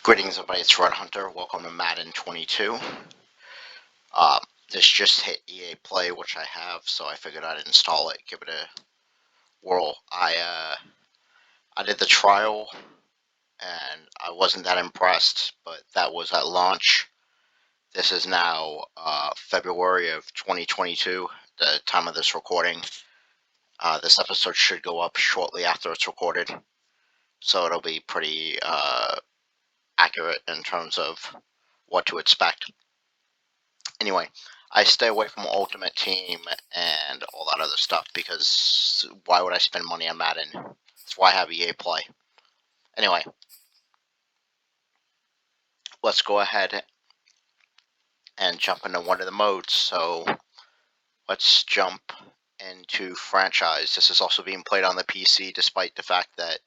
Greetings, everybody. It's Red Hunter. Welcome to Madden 22. Uh, this just hit EA Play, which I have, so I figured I'd install it, give it a whirl. I did the trial, and I wasn't that impressed, but that was at launch. This is now February of 2022, the time of this recording. This episode should go up shortly after it's recorded, so it'll be pretty accurate in terms of what to expect. Anyway, I stay away from Ultimate Team and all that other stuff because why would I spend money on Madden? That's why I have EA Play. Anyway, let's go ahead and jump into one of the modes. So let's jump into franchise. This is also being played on the PC despite the fact that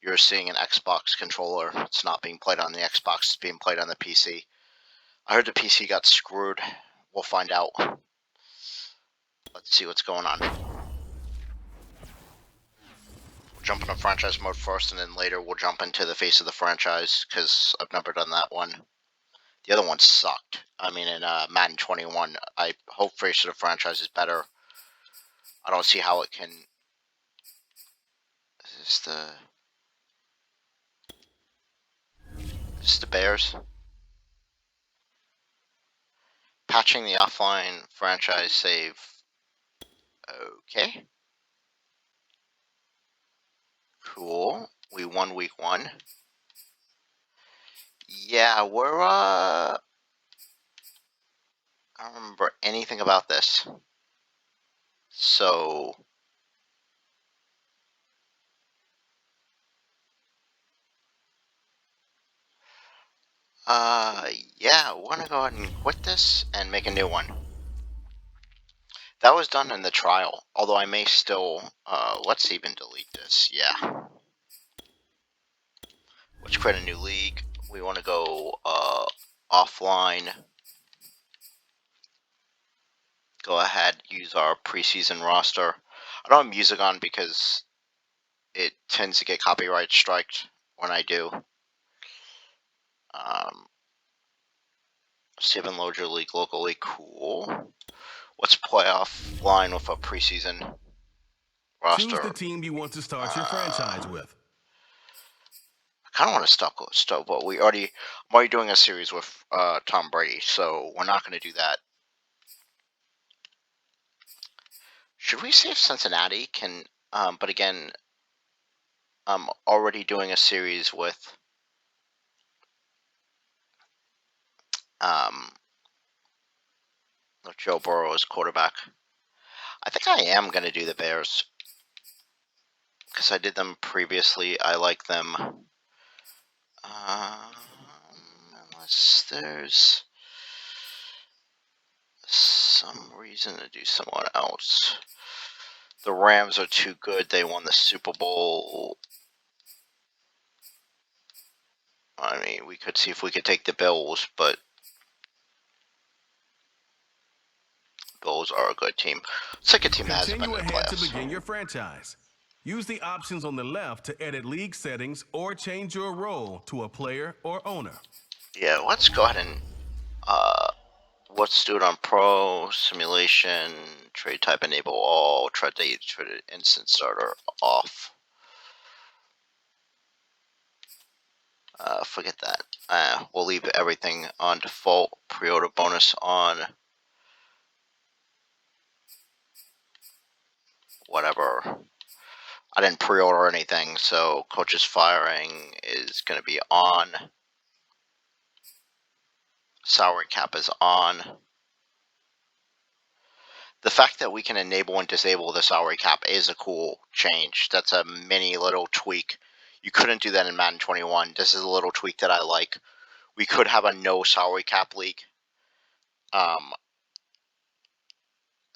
you're seeing an Xbox controller. It's not being played on the Xbox, it's being played on the PC. I heard the PC got screwed. We'll find out. Let's see what's going on. Jump into franchise mode first, and then later we'll jump into the face of the franchise, because I've never done that one. The other one sucked. I mean, in Madden 21, I hope face of the franchise is better. I don't see how it can... Is this the Bears? Patching the offline franchise save. Okay. Cool. We won week 1. Yeah, we're, I don't remember anything about this. So... yeah, we're gonna go ahead and quit this and make a new one. That was done in the trial, although I may still, let's even delete this, yeah. Let's create a new league. We want to go, offline. Go ahead, use our preseason roster. I don't have music on because it tends to get copyright striked when I do. Save and load your league locally, cool. Let's play offline with a preseason roster. Choose the team you want to start your franchise with. I kind of want to stop, but I'm already doing a series with Tom Brady, so we're not going to do that. Should we see if Cincinnati can? But again, I'm already doing a series with Joe Burrow as quarterback. I think I am going to do the Bears because I did them previously. I like them. Unless there's some reason to do someone else. The Rams are too good. They won the Super Bowl. I mean, we could see if we could take the Bills, but Bills are a good team. It's like a team that hasn't been in the Continue ahead to playoffs. begin your franchise. Use the options on the left to edit league settings or change your role to a player or owner. Yeah, let's go ahead and let's do it on Pro, Simulation, Trade Type Enable All, Trade Date, Trade Instant Starter off. Forget that. We'll leave everything on default. Pre-order bonus on. Whatever. I didn't pre-order anything, so coaches firing is going to be on. Salary cap is on. The fact that we can enable and disable the salary cap is a cool change. That's a mini little tweak. You couldn't do that in Madden 21. This is a little tweak that I like. We could have a no salary cap league.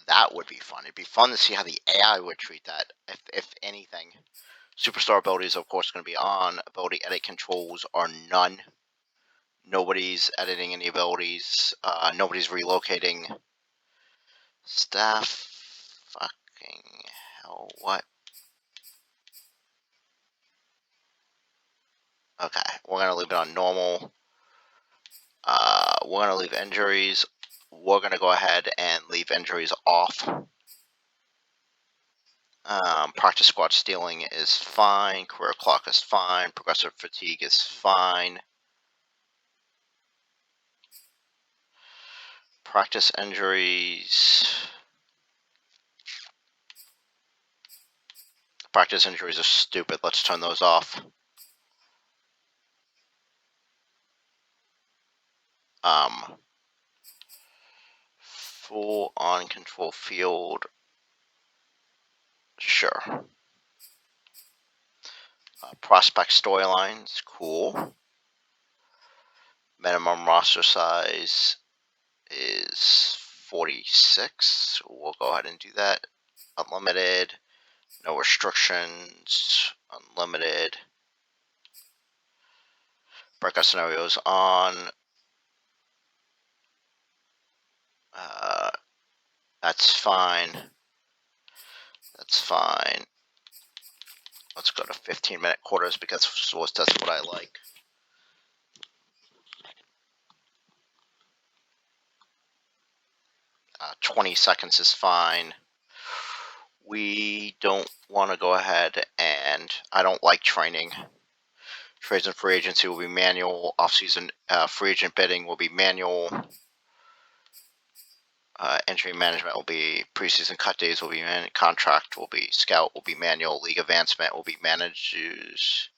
That would be fun. It'd be fun to see how the AI would treat that, if anything. Superstar abilities, of course, going to be on. Ability edit controls are none. Nobody's editing any abilities. Nobody's relocating. Staff. Fucking hell. What? Okay, we're going to leave it on normal. We're going to leave injuries. We're going to go ahead and leave injuries off. Practice squad stealing is fine. Career clock is fine. Progressive fatigue is fine. Practice injuries. Practice injuries are stupid. Let's turn those off. Full on control field. Sure. Prospect storylines. Cool. Minimum roster size is 46. We'll go ahead and do that. Unlimited. No restrictions. Unlimited. Breakout scenarios on. That's fine. That's fine. Let's go to 15-minute quarters because that's what I like. Uh, 20 seconds is fine. We don't want to go ahead and I don't like training. Trades and free agency will be manual. Off-season free agent bidding will be manual. Entry management will be preseason cut days will be contract will be scout will be manual. League advancement will be managers.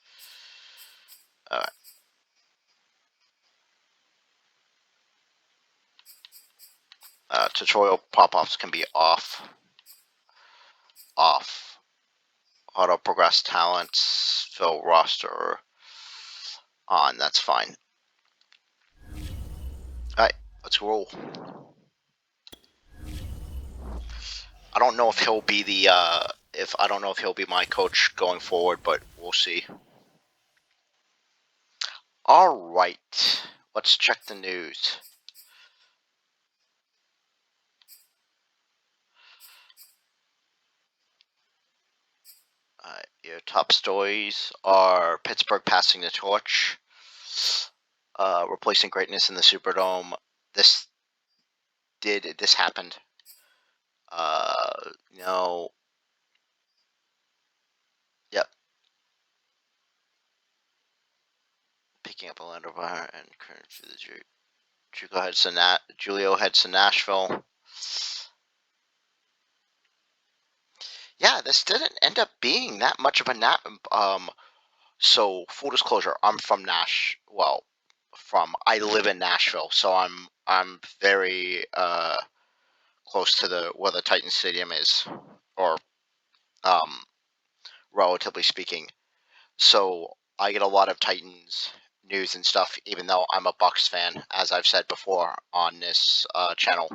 Tutorial pop-ups can be off. Auto progress talents, fill roster on. That's fine. Alright, let's roll. I don't know if he'll be the I don't know if he'll be my coach going forward, but we'll see. Alright, let's check the news. Your top stories are Pittsburgh passing the torch, replacing greatness in the Superdome. This happened. No. Yep. Picking up Orlando and Julio heads to Nashville. Yeah, this didn't end up being that much of a So full disclosure, I'm from I live in Nashville, so I'm very close to where the Titan Stadium is, or um relatively speaking. So I get a lot of Titans news and stuff, even though I'm a Bucks fan, as I've said before on this channel.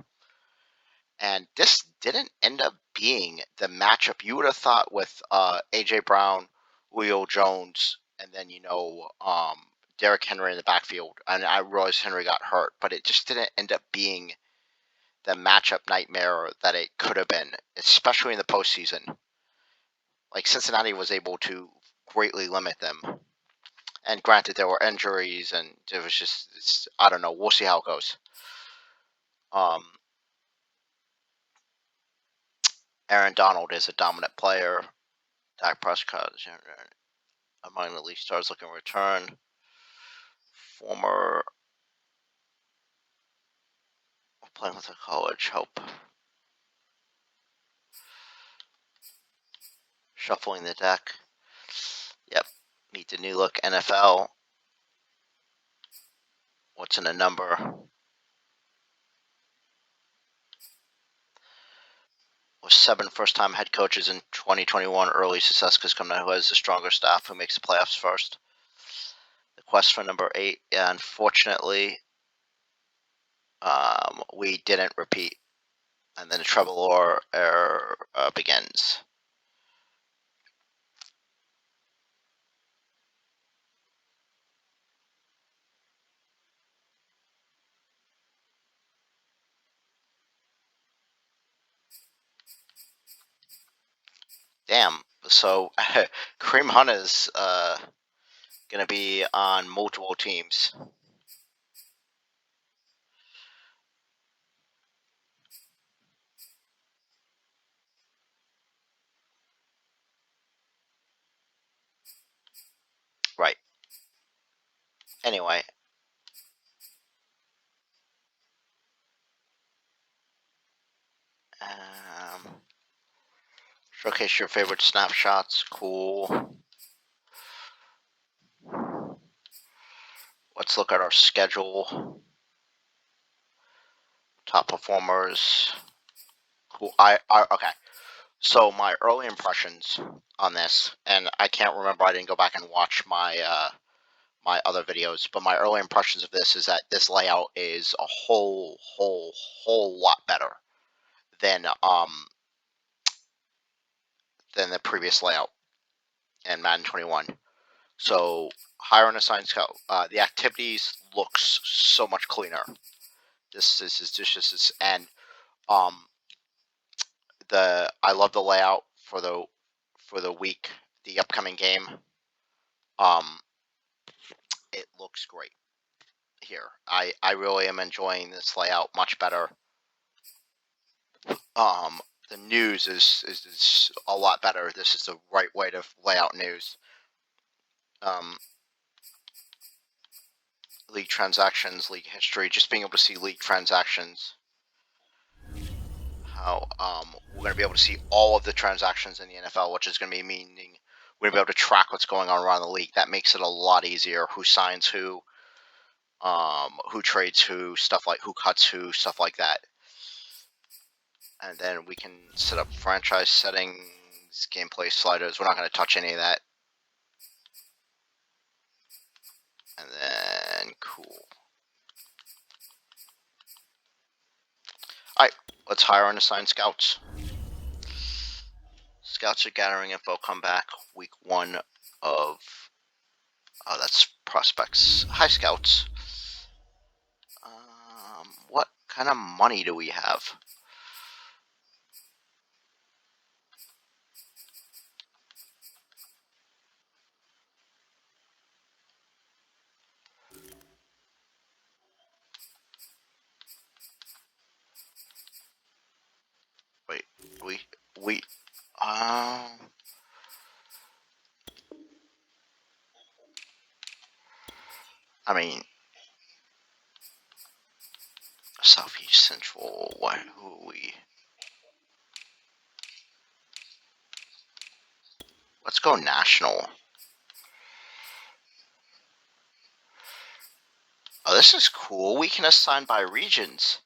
And this didn't end up being the matchup you would have thought with AJ Brown, Julio Jones, and then Derrick Henry in the backfield. And I realized Henry got hurt, but it just didn't end up being the matchup nightmare that it could have been, especially in the postseason. Like Cincinnati was able to greatly limit them. And granted, there were injuries, and it was just I don't know. We'll see how it goes. Aaron Donald is a dominant player. Dak Prescott is among the league stars looking to return. Former playing with a college hope. Shuffling the deck. Yep. Meet the new look NFL. What's in a number? With 7 first-time head coaches in 2021, early success has come to who has the stronger staff who makes the playoffs first. The quest for number 8, yeah, unfortunately, we didn't repeat. And then the treble error begins. Damn. So Kareem Hunt is going to be on multiple teams. Right. Anyway. Showcase your favorite snapshots. Cool. Let's look at our schedule. Top performers. Cool. Okay. So my early impressions on this, and I can't remember. I didn't go back and watch my other videos, but my early impressions of this is that this layout is a whole lot better than the previous layout in Madden 21. So higher on assigned scout, the activities looks so much cleaner. This is and I love the layout for the week, the upcoming game. It looks great here. I really am enjoying this layout much better. The news is a lot better. This is the right way to lay out news. League transactions, league history, just being able to see league transactions. How we're going to be able to see all of the transactions in the NFL, which is going to be meaning we're going to be able to track what's going on around the league. That makes it a lot easier. Who signs who trades who, stuff like who cuts who, stuff like that. And then we can set up franchise settings, gameplay sliders. We're not going to touch any of that. And then, cool. Alright, let's hire and assign scouts. Scouts are gathering info. Come back week 1 of... Oh, that's prospects. Hi, scouts. What kind of money do we have? Wait, we, I mean, Southeast Central, who are we? Let's go national. Oh, this is cool. We can assign by regions.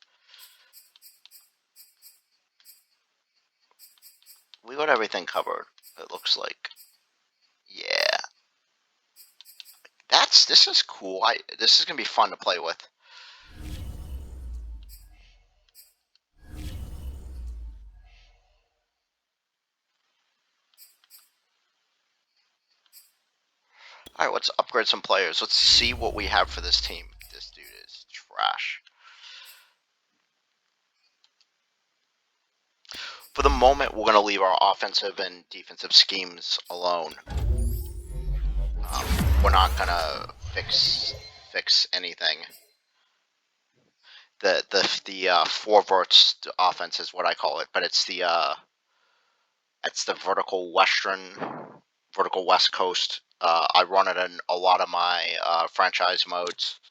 We got everything covered, it looks like. Yeah. This is cool. This is going to be fun to play with. Alright, let's upgrade some players. Let's see what we have for this team. This dude is trash. For the moment, we're going to leave our offensive and defensive schemes alone. We're not going to fix anything. The four verts offense is what I call it, but it's the vertical west coast. I run it in a lot of my franchise modes.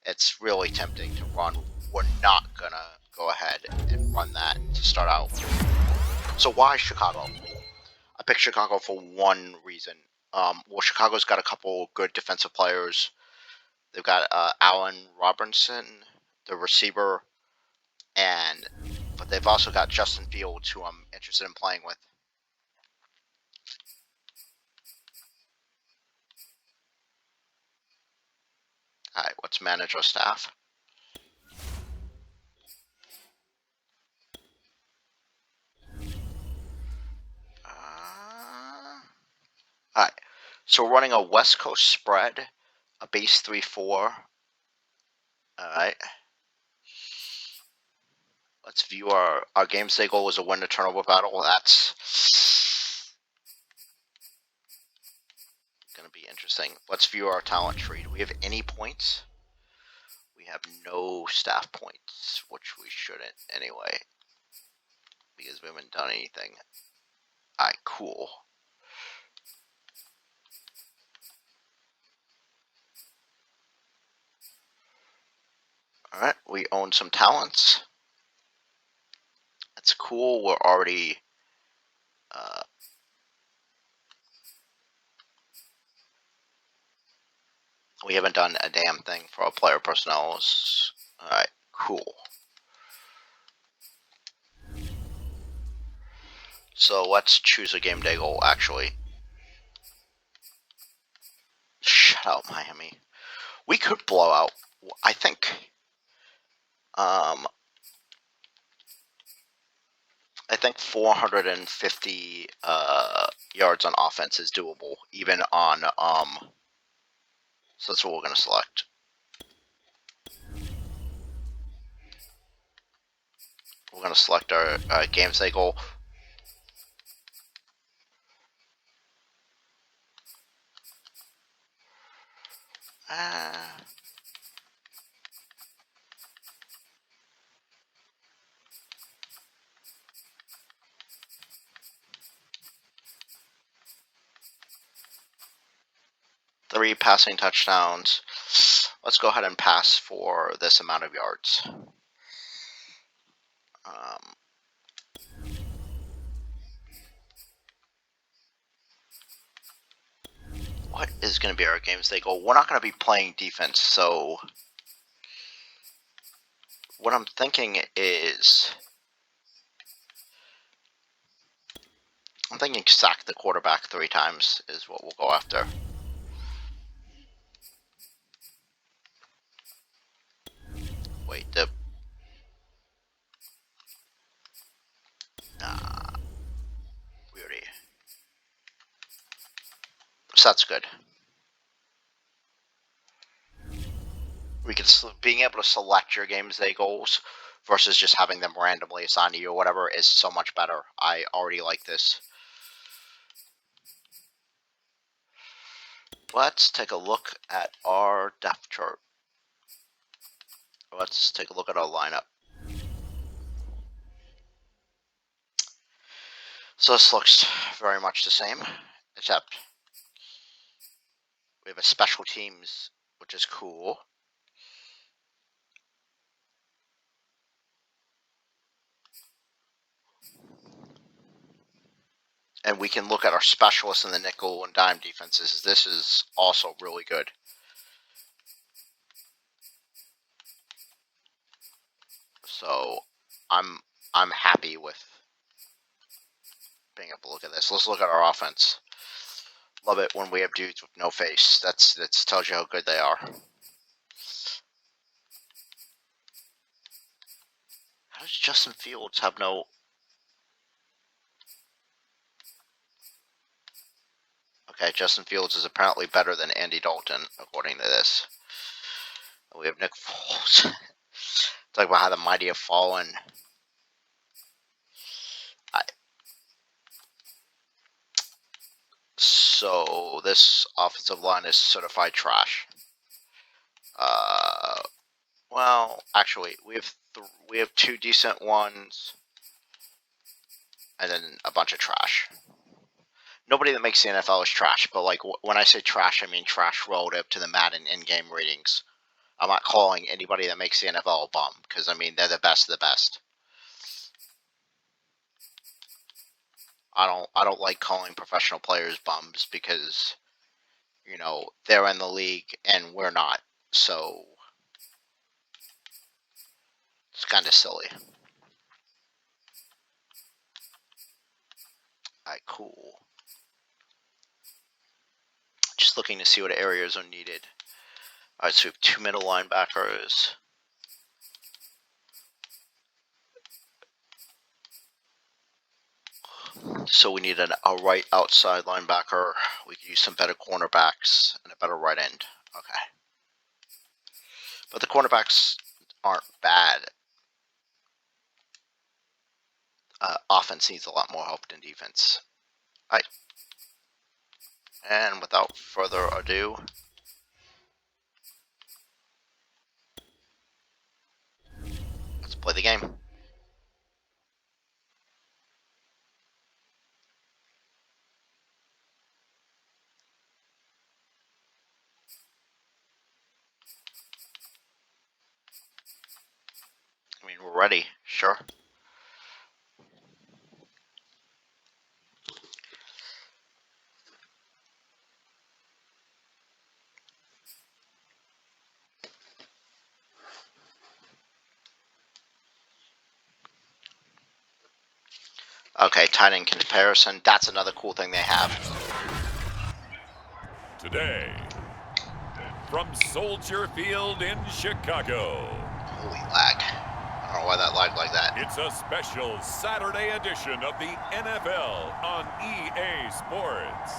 It's really tempting to run. We're not gonna go ahead and run that to start out. So why Chicago? I picked Chicago for one reason. Well, Chicago's got a couple good defensive players. They've got Allen Robinson, the receiver, but they've also got Justin Fields, who I'm interested in playing with. Alright, let's manage our staff. Alright, so we're running a West Coast spread, a base 3-4. Alright. Let's view our game day goal is a win the turnover battle. That's going to be interesting. interesting. Let's view our talent tree. Do we have any points? We have no staff points, which we shouldn't anyway, because we haven't done anything. Alright, cool. Alright, we own some talents. That's cool. We're already we haven't done a damn thing for our player personnels. Alright, cool. So let's choose a game day goal, actually. Shut out, Miami. We could blow out, I think, I think 450 yards on offense is doable, even on, so that's what we're going to select. We're going to select our game day goal. Three passing touchdowns. Let's go ahead and pass for this amount of yards. What is going to be our games day goal? We're not going to be playing defense, so what I'm thinking is, I'm thinking sack the quarterback 3 times is what we'll go after. Wait, we already. So that's good. We can being able to select your games day goals versus just having them randomly assigned to you or whatever is so much better. I already like this. Let's take a look at our depth chart. Let's take a look at our lineup. So this looks very much the same, except we have a special teams, which is cool. And we can look at our specialists in the nickel and dime defenses. This is also really good. So I'm happy with being able to look at this. Let's look at our offense. Love it when we have dudes with no face. That tells you how good they are. How does Justin Fields have no? Okay, Justin Fields is apparently better than Andy Dalton, according to this. We have Nick Foles. Talk about how the mighty have fallen. So this offensive line is certified trash. Well, actually, we have 2 decent ones, and then a bunch of trash. Nobody that makes the NFL is trash, but like when I say trash, I mean trash relative to the Madden in-game ratings. I'm not calling anybody that makes the NFL a bum, because I mean they're the best of the best. I don't like calling professional players bums because, you know, they're in the league and we're not, so it's kind of silly. Alright, cool. Just looking to see what areas are needed. Alright, so we have 2 middle linebackers. So we need a right outside linebacker. We could use some better cornerbacks and a better right end. Okay. But the cornerbacks aren't bad. Offense needs a lot more help than defense. And without further ado, let's play the game. I mean, we're ready, sure. Okay, tight end comparison. That's another cool thing they have. Today, from Soldier Field in Chicago. Holy lag. I don't know why that lagged like that. It's a special Saturday edition of the NFL on EA Sports.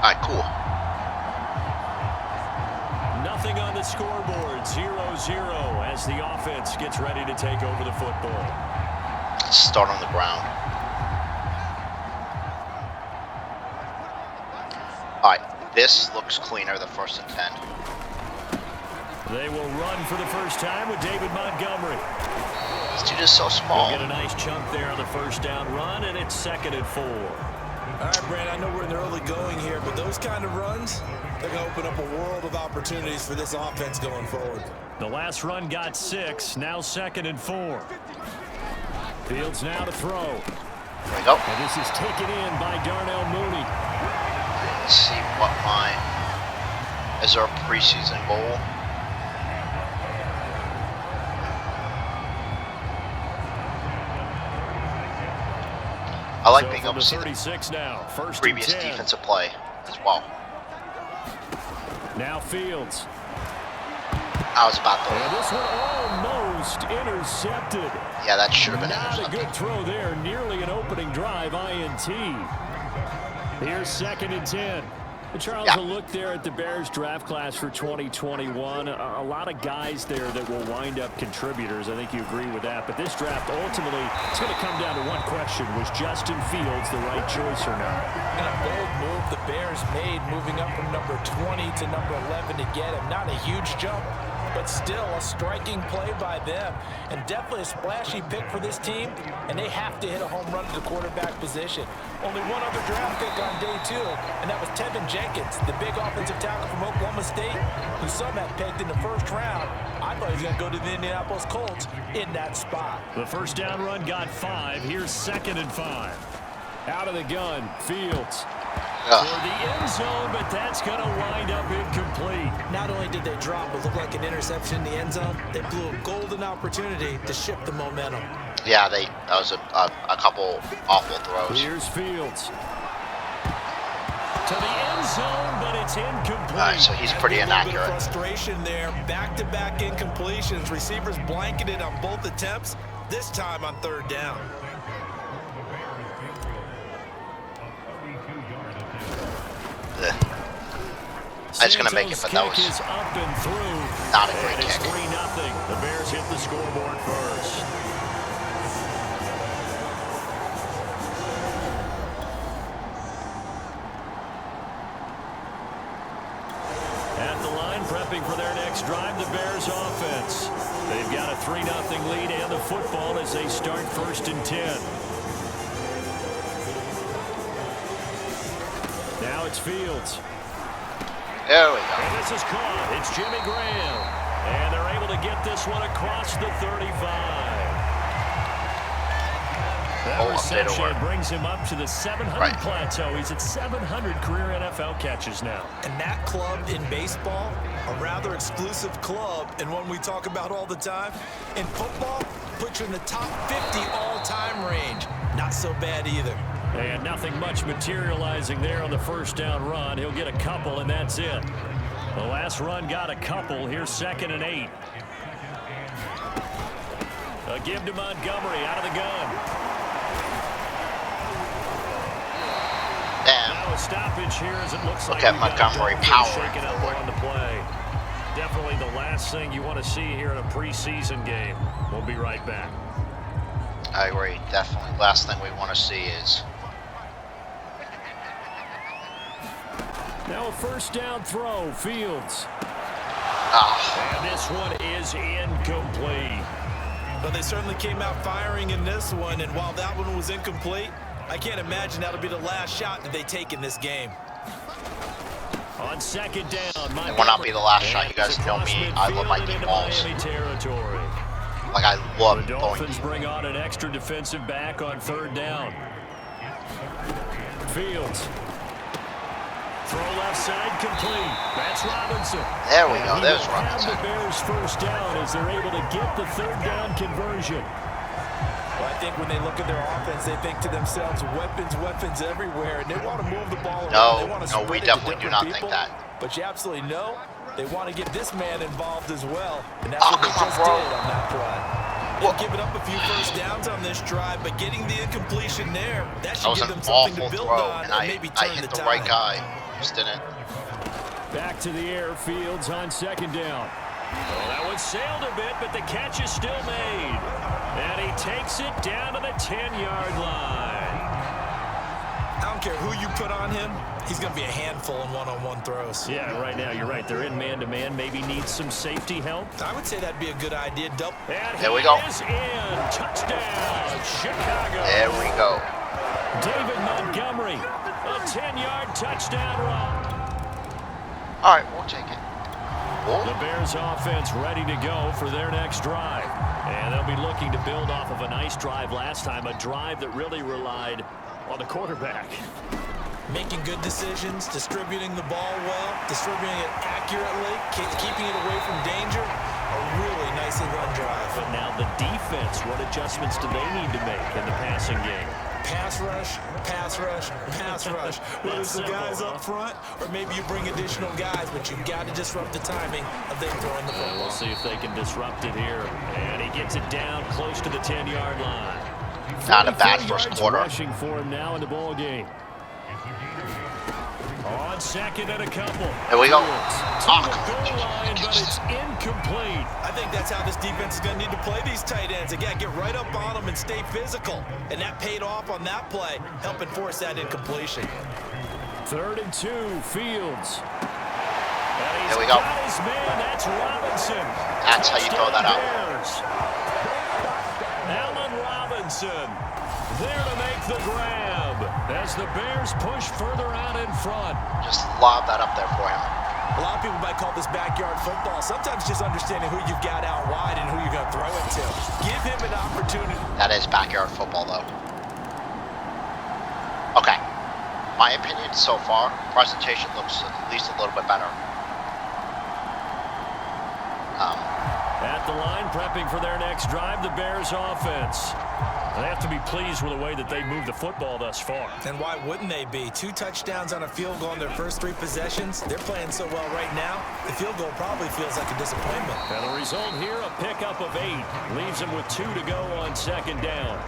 Alright, cool. Nothing on the scoreboard, 0-0 as the offense gets ready to take over the football. Let's start on the ground. Alright, this looks cleaner, the 1st and 10. They will run for the first time with David Montgomery. This dude is so small. They'll get a nice chunk there on the first down run, and it's 2nd and 4. All right, Brand, I know we're in the early going here, but those kind of runs, they're going to open up a world of opportunities for this offense going forward. The last run got 6, now 2nd and 4. Fields now to throw. There we go. And this is taken in by Darnell Mooney. Let's see what is there a preseason goal? I like being able to see the previous defensive play as well. Now Fields. I was about to. And this one almost intercepted. Yeah, that should have been Not a good throw there. Nearly an opening drive INT. Here's 2nd and 10. Charles, a look there at the Bears draft class for 2021. A lot of guys there that will wind up contributors. I think you agree with that. But this draft, ultimately, it's going to come down to one question. Was Justin Fields the right choice or not? And a bold move the Bears made, moving up from number 20 to number 11 to get him. Not a huge jump, but still a striking play by them. And definitely a splashy pick for this team. And they have to hit a home run to the quarterback position. Only one other draft pick on day 2, and that was Tevin Jenkins, the big offensive tackle from Oklahoma State, who some had pegged in the 1st round. I thought he was going to go to the Indianapolis Colts in that spot. The first down run got 5. Here's 2nd and 5. Out of the gun, Fields. For the end zone, but that's going to wind up incomplete. Not only did they drop what looked like an interception in the end zone, they blew a golden opportunity to shift the momentum. Yeah, that was a couple awful throws. Here's Fields. To the end zone, but it's incomplete. Alright, so he's pretty inaccurate. Frustration there. Back-to-back incompletions. Receivers blanketed on both attempts, this time on 3rd down. I was going to make it, but that was up and through. Not a great kick. kick. 3-0. The Bears hit the scoreboard first. At the line, prepping for their next drive, the Bears offense. They've got a 3-0 lead and the football as they start 1st and 10. Now it's Fields. There we go. And this is caught. It's Jimmy Graham. And they're able to get this one across the 35. That reception brings him up to the 700 plateau. He's at 700 career NFL catches now. And that club in baseball, a rather exclusive club, and one we talk about all the time. In football, puts you in the top 50 all-time range. Not so bad either. And nothing much materializing there on the first down run. He'll get a couple, and that's it. The last run got a couple. Here's 2nd and 8. A give to Montgomery out of the gun. Damn. Now a stoppage here as it looks Look like at Montgomery powering shaken up on the play. definitely the last thing you want to see here in a preseason game. We'll be right back. I agree. Definitely. Last thing we want to see is... Now a first down throw, Fields. And this one is incomplete. But they certainly came out firing in this one, and while that one was incomplete, I can't imagine that'll be the last shot that they take in this game. On second down, it will not be the last shot. You guys know me. I love my deep balls. Like, I love the Dolphins bring on an extra defensive back on third down. Fields. Throw left side complete. That's Robinson. There we go. There's Robinson. The Bears first down as they're able to get the third down conversion. Well, I think when they look at their offense, they think to themselves, weapons everywhere, and they want to move the ball around. No, we definitely do not think that. But you absolutely know they want to get this man involved as well, and that's what they just did on that play. They've given up a few first downs on this drive, but getting the incompletion there, that should give them something to build on and maybe turn the tide. I hit the right guy. Just didn't. Back to the air, Fields on second down. Well, that one sailed a bit, but the catch is still made. And he takes it down to the 10-yard line. I don't care who you put on him, he's going to be a handful in one-on-one throws. Yeah, right now, you're right. They're in man-to-man. Maybe needs some safety help. I would say that'd be a good idea. And there we go. Is in. Touchdown, Chicago. There we go. David Montgomery, a 10-yard touchdown run. All right, we'll take it. The Bears offense ready to go for their next drive. And they'll be looking to build off of a nice drive last time, a drive that really relied on the quarterback. Making good decisions, distributing the ball well, distributing it accurately, keeping it away from danger. A really nicely run drive. But now the defense, what adjustments do they need to make in the passing game? Pass rush, pass rush, pass rush. Whether it's the guys up front or maybe you bring additional guys, but you've got to disrupt the timing of them throwing the football. We'll see if they can disrupt it here. And he gets it down close to the 10-yard line. Not a bad first quarter. Rushing for him now in the ball game. On second and a couple. Here we go. Line, but it's incomplete. I think that's how this defense is going to need to play these tight ends. Again, get right up on them and stay physical. And that paid off on that play, helping force that incompletion. 3rd and 2, Fields. Here we go. His man, that's Robinson. That's how you throw that out. Allen Robinson there to make the grab as the Bears push further out in front. Just lob that up there for him. A lot of people might call this backyard football. Sometimes just understanding who you've got out wide and who you're going to throw it to. Give him an opportunity. That is backyard football, though. Okay. My opinion so far, presentation looks at least a little bit better. At the line, prepping for their next drive, the Bears offense. They have to be pleased with the way that they moved the football thus far. And why wouldn't they be? 2 touchdowns on a field goal in their first 3 possessions. They're playing so well right now, the field goal probably feels like a disappointment. And the result here, a pickup of 8. Leaves them with 2 to go on second down.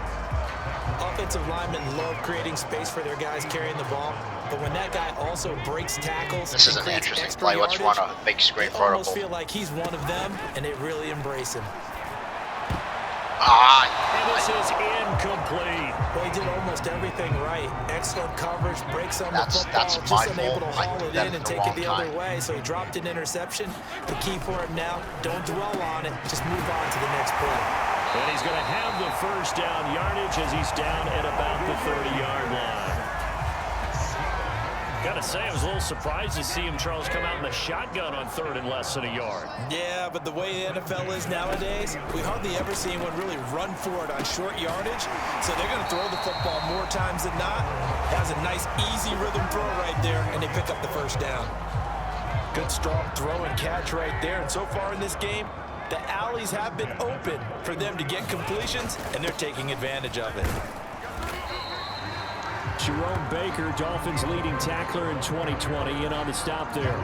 Offensive linemen love creating space for their guys carrying the ball. But when that guy also breaks tackles, this is an interesting play. Let's run a big screen vertical. They almost feel like he's one of them, and they really embrace him. And this is incomplete. Well, he did almost everything right. Excellent coverage, breaks on the football, that's just unable to haul it in and take it the other way. So he dropped an interception. The key for him now, don't dwell on it. Just move on to the next play. And he's going to have the first down yardage as he's down at about the 30-yard line. Got to say, I was a little surprised to see him, Charles, come out in the shotgun on 3rd and less than a yard. Yeah, but the way the NFL is nowadays, we hardly ever see anyone really run for it on short yardage. So they're going to throw the football more times than not. Has a nice, easy rhythm throw right there, and they pick up the first down. Good, strong throw and catch right there. And so far in this game, the alleys have been open for them to get completions, and they're taking advantage of it. Jerome Baker, Dolphins leading tackler in 2020, in on the stop there.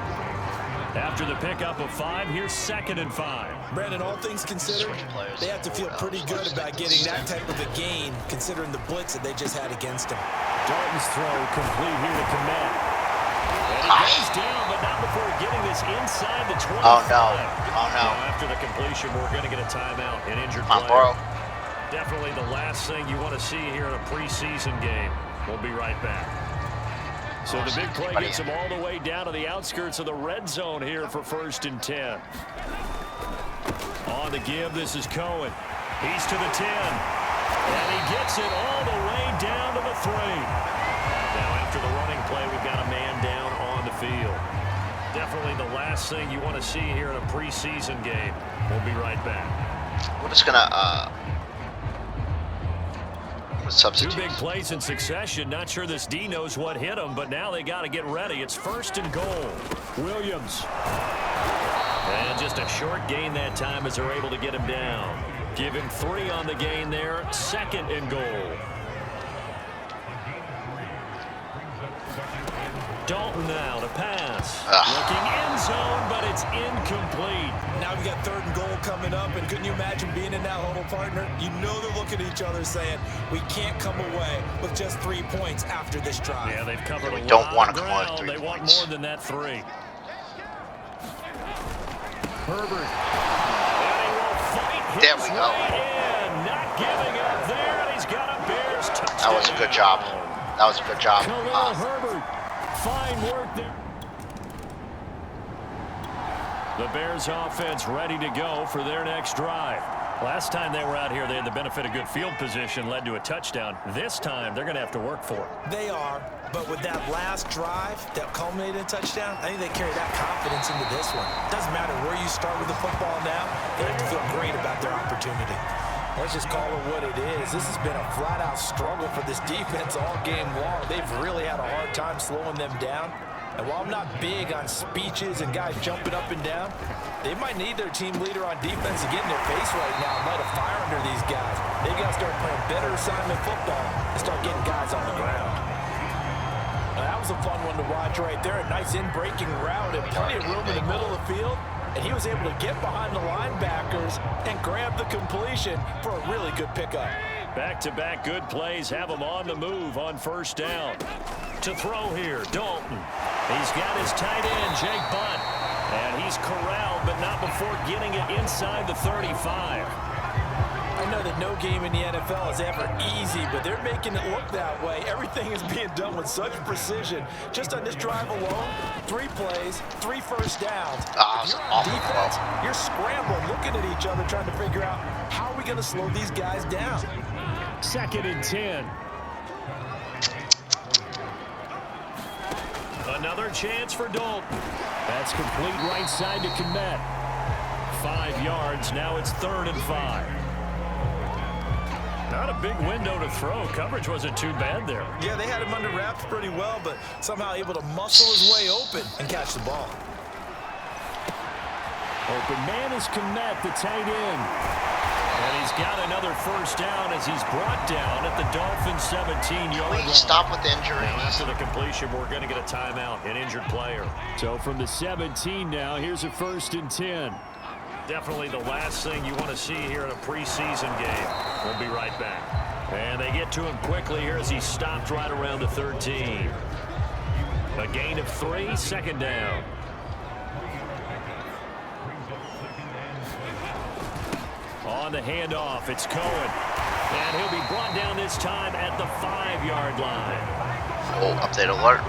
After the pickup of 5, here's 2nd and 5. Brandon, all things considered, they have to feel pretty good about getting that type of a gain, considering the blitz that they just had against them. Dalton's throw complete here to Komet. And he goes down, but not before getting this inside the 25. Oh, no. Oh, no. Now, after the completion, we're going to get a timeout. An injured Come on, player. bro. Definitely the last thing you want to see here in a preseason game. We'll be right back. So the big play gets him all the way down to the outskirts of the red zone here for 1st and 10. On the give, this is Cohen. He's to the 10. And he gets it all the way down to the 3. Now after the running play, we've got a man down on the field. Definitely the last thing you want to see here in a preseason game. We'll be right back. We're just gonna substitute. 2 big plays in succession. Not sure this D knows what hit him, but now they got to get ready. It's 1st and goal. Williams. And just a short gain that time as they're able to get him down. Give him 3 on the gain there. 2nd and goal. Dalton now to pass. Looking end zone, but it's incomplete. Now we got 3rd and goal coming up, and couldn't you imagine being in that huddle, partner? You know they're looking at each other saying, we can't come away with just 3 points after this drive. Yeah, they've covered a lot don't want of to come away ground. with 3 They want points. more than that 3. Herbert. And he will fight There his we go. way in. Not giving up there, and he's got a Bears touchdown. That was a good job. That was a good job. Khalil Herbert. Fine work there. The Bears offense ready to go for their next drive. Last time they were out here, they had the benefit of good field position, led to a touchdown. This time, they're going to have to work for it. They are, but with that last drive that culminated in a touchdown, I think they carry that confidence into this one. Doesn't matter where you start with the football now, they have to feel great about their opportunity. Let's just call it what it is. This has been a flat-out struggle for this defense all game long. They've really had a hard time slowing them down. And while I'm not big on speeches and guys jumping up and down, they might need their team leader on defense to get in their face right now and light a fire under these guys. They got to start playing better assignment football and start getting guys on the ground. Now, that was a fun one to watch right there. A nice in-breaking route and plenty of room in the middle of the field. And he was able to get behind the linebackers and grab the completion for a really good pickup. Back-to-back good plays have him on the move on 1st down. To throw here, Dalton. He's got his tight end, Jake Butt. And he's corralled, but not before getting it inside the 35. I know that no game in the NFL is ever easy, but they're making it look that way. Everything is being done with such precision. Just on this drive alone, 3 plays, 3 first downs. If you're on defense, you're scrambling, looking at each other, trying to figure out how are we going to slow these guys down. 2nd and 10. Another chance for Dalton. That's complete right side to Kmet. 5 yards. Now it's 3rd and 5. Not a big window to throw. Coverage wasn't too bad there. Yeah, they had him under wraps pretty well, but somehow able to muscle his way open and catch the ball. Open man is Kmet, the tight end. And he's got another 1st down as he's brought down at the Dolphins' 17-yard line. Please stop with the injuries. Now after the completion, we're going to get a timeout, an injured player. So from the 17 now, here's a 1st and 10. Definitely the last thing you want to see here in a preseason game. We'll be right back. And they get to him quickly here as he stopped right around the 13. A gain of 3, 2nd down. On the handoff, it's Cohen. And he'll be brought down this time at the 5-yard line. Oh, update alert.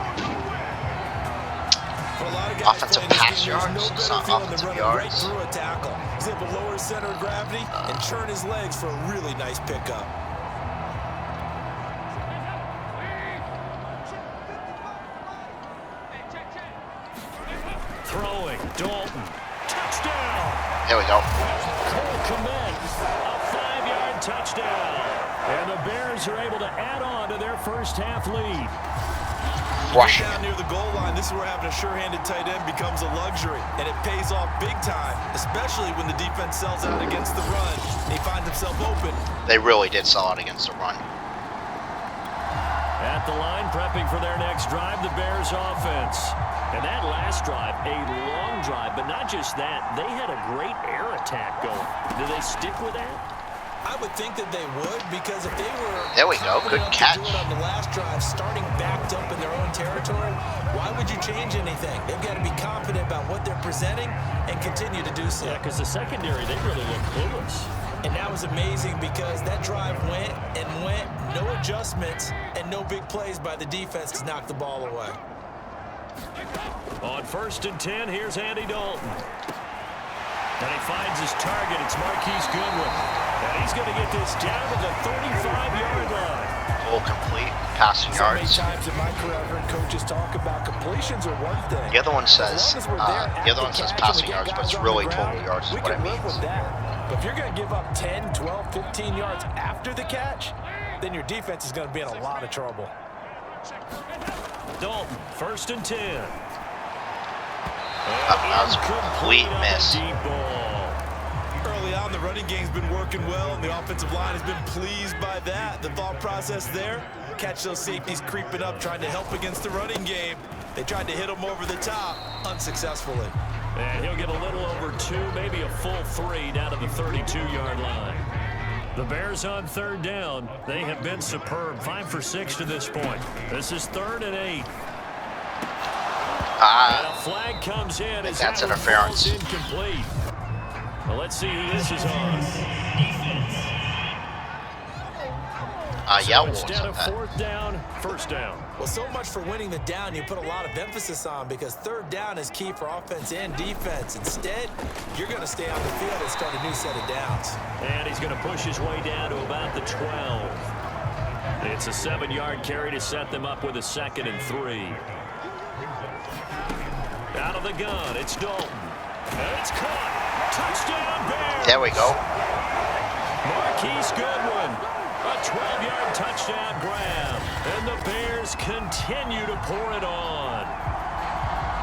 For a lot of guys Offensive playing this pass game, there's yards, no it's better not feeling than offensive running yards. right through a tackle. He's able to lower his center of gravity and churn his legs for a really nice pickup. Throwing, Dalton. Touchdown! Here we go. Cole Kmet, a 5-yard touchdown. And the Bears are able to add on to their first half lead. Rushing. Down near the goal line, this is where having a sure-handed tight end becomes a luxury, and it pays off big time, especially when the defense sells out against the run. He finds himself open. They really did sell out against the run. At the line, prepping for their next drive, the Bears offense. And that last drive, a long drive, but not just that. They had a great air attack going. Do they stick with that? I would think that they would, because if they were there we go, good catch. to do it on the last drive, starting backed up in their own territory, why would you change anything? They've got to be confident about what they're presenting and continue to do so. Yeah, because the secondary, they really look clueless. And that was amazing because that drive went and went, no adjustments, and no big plays by the defense to knock the ball away. On 1st and 10, here's Andy Dalton. And he finds his target. It's Marquise Goodwin. And he's going to get this down to the 35-yard line. Full complete passing yards. So many times in my career, I've heard coaches talk about completions are one thing. The other one says passing yards, but it's really total yards is we what it can live means. with that. But if you're going to give up 10, 12, 15 yards after the catch, then your defense is going to be in a lot of trouble. Dalton, 1st and 10. That was a complete miss. Early on, the running game's been working well, and the offensive line has been pleased by that. The thought process there, catch those safeties creeping up, trying to help against the running game. They tried to hit them over the top, unsuccessfully. And he'll get a little over 2, maybe a full 3 down to the 32-yard line. The Bears on 3rd down. They have been superb, 5 for 6 to this point. This is 3rd and 8. And a flag comes in. That's interference. Incomplete. Well, let's see who this is on. Yeah, instead of 4th down, 1st down. Well, so much for winning the down you put a lot of emphasis on, because 3rd down is key for offense and defense. Instead, you're going to stay on the field and start a new set of downs. And he's going to push his way down to about the 12. It's a 7-yard carry to set them up with a 2nd and 3. Out of the gun, it's Dalton. And it's caught. Touchdown, Bears. There we go. Marquise Goodwin. A 12-yard touchdown grab. And the Bears continue to pour it on.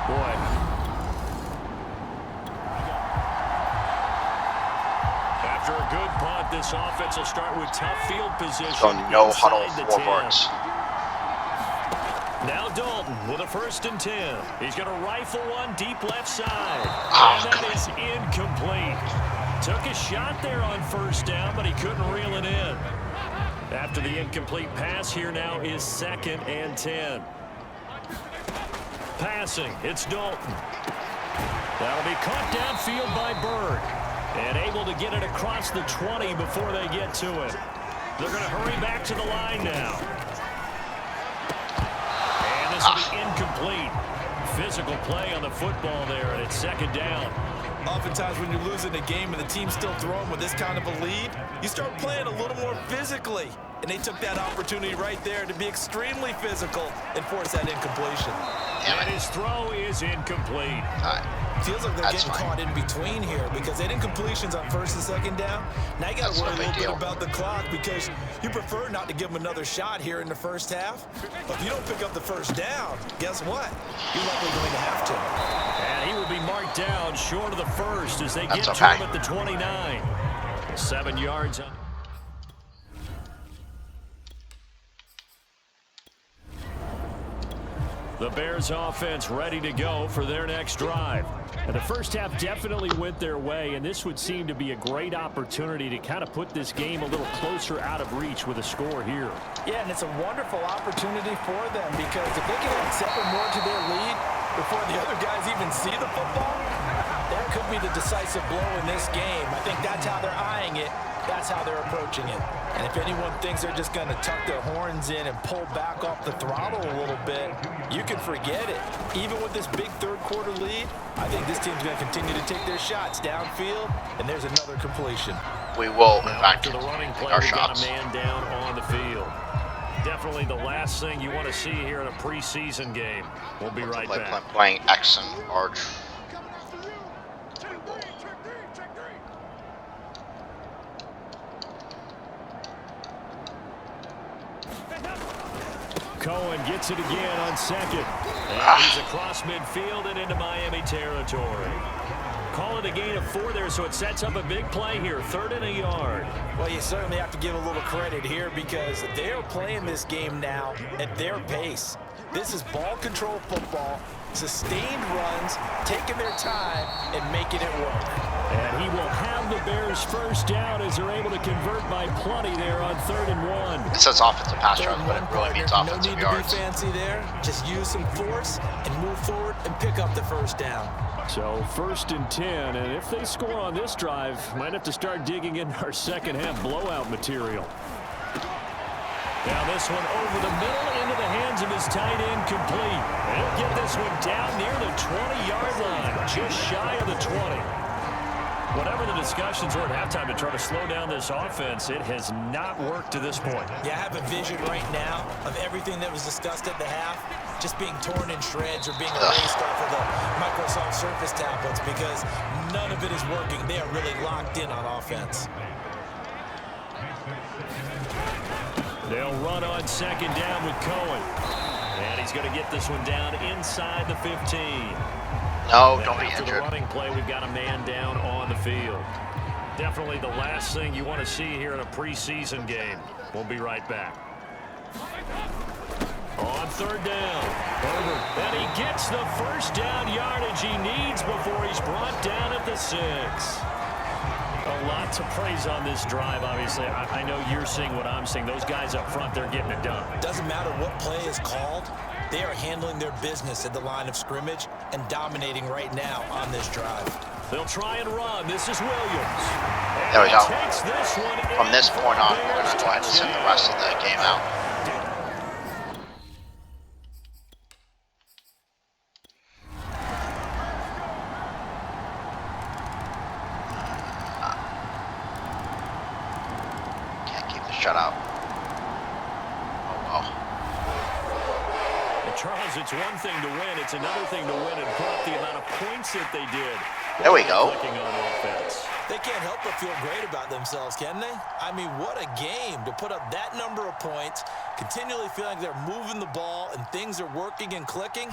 Boy. After a good punt, this offense will start with tough field position. So no huddle forwards. forwards. Now Dalton with a 1st and 10. He's going to rifle one deep left side. Oh, and that is incomplete. Took a shot there on 1st down, but he couldn't reel it in. After the incomplete pass, here now is 2nd and 10. Passing, it's Dalton. That'll be caught downfield by Bird. And able to get it across the 20 before they get to it. They're going to hurry back to the line now. And this will be incomplete. Physical play on the football there, and it's 2nd down. Oftentimes when you're losing a game and the team's still throwing with this kind of a lead, you start playing a little more physically. And they took that opportunity right there to be extremely physical and force that incompletion. And his throw is incomplete. Feels like they're getting caught in between here, because they had incompletions on 1st and 2nd down. Now you got to worry a little bit about the clock, because you prefer not to give them another shot here in the 1st half. But if you don't pick up the 1st down, guess what? You're likely going to have to. And he will be marked down short of the 1st as they get to him at the 29. 7 yards on. The Bears offense ready to go for their next drive. And the 1st half definitely went their way, and this would seem to be a great opportunity to kind of put this game a little closer out of reach with a score here. Yeah, and it's a wonderful opportunity for them, because if they can add 7 more to their lead before the other guys even see the football, that could be the decisive blow in this game. I think that's how they're eyeing it. That's how they're approaching it. And if anyone thinks they're just going to tuck their horns in and pull back off the throttle a little bit, you can forget it. Even with this big 3rd quarter lead, I think this team's going to continue to take their shots downfield, and there's another completion. We will back to the running play. Our We got shots. a man down on the field. Definitely the last thing you want to see here in a preseason game. We'll be right back. Playing X and Arch. Cohen gets it again on 2nd. And he's across midfield and into Miami territory. Call it a gain of 4 there, so it sets up a big play here. 3rd and a yard. Well, you certainly have to give a little credit here, because they're playing this game now at their pace. This is ball control football, sustained runs, taking their time and making it work. And he will have the Bears first down as they're able to convert by plenty there on 3rd and 1. It says offensive pass yards, but it really means offensive no need yards. To be fancy there. Just use some force and move forward and pick up the first down. So 1st and 10, and if they score on this drive, might have to start digging in our second half blowout material. Now this one over the middle into the hands of his tight end, complete. He'll get this one down near the 20-yard line, just shy of the 20. Whatever the discussions were at halftime to try to slow down this offense, it has not worked to this point. Yeah, I have a vision right now of everything that was discussed at the half just being torn in shreds or being erased off of the Microsoft Surface tablets because none of it is working. They are really locked in on offense. They'll run on 2nd down with Cohen. And he's going to get this one down inside the 15. No, don't be After injured. the running play, we've got a man down on the field. Definitely the last thing you want to see here in a preseason game. We'll be right back. On 3rd down. And he gets the first down yardage he needs before he's brought down at the 6. A lot to praise on this drive, obviously. I know you're seeing what I'm seeing. Those guys up front, they're getting it done. Doesn't matter what play is called. They are handling their business at the line of scrimmage and dominating right now on this drive. They'll try and run. This is Williams. There we go. Takes this one From this point on, we're going to go ahead and send the rest of the game out. Can't keep the shutout. Oh, well. Charles, it's one thing to win. It's another thing to win and put up the amount of points that they did. There we go. Clicking on offense. They can't help but feel great about themselves, can they? I mean, what a game to put up that number of points, continually feeling like they're moving the ball and things are working and clicking.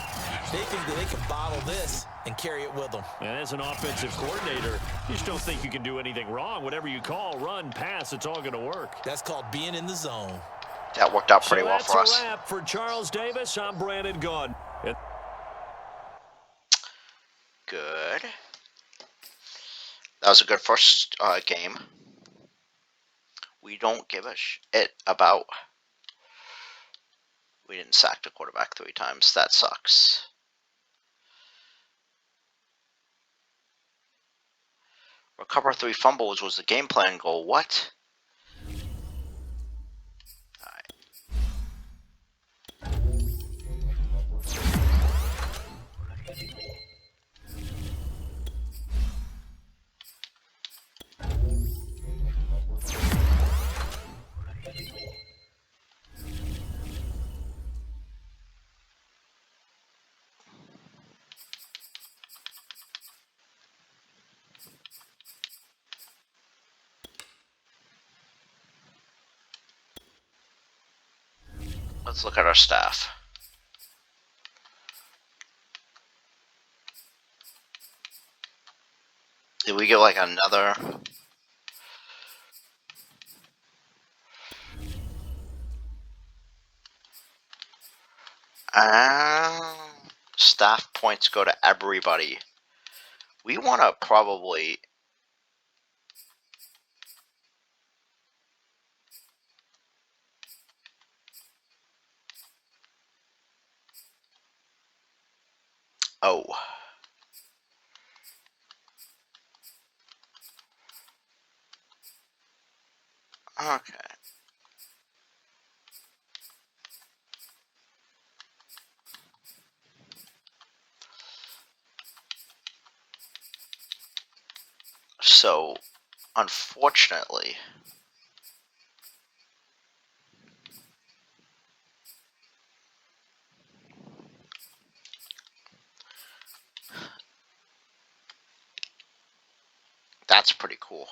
They think that they can bottle this and carry it with them. And as an offensive coordinator, you just don't think you can do anything wrong. Whatever you call, run, pass, it's all going to work. That's called being in the zone. That worked out pretty well for us. That's a wrap for Charles Davis. I'm Brandon Gaudin. Good. That was a good first game. We don't give a shit about. We didn't sack the quarterback 3 times. That sucks. Recover 3 fumbles was the game plan goal. What? Let's look at our staff. Did we get like another? Staff points go to everybody. We want to probably. Oh. Okay. So, unfortunately, that's pretty cool.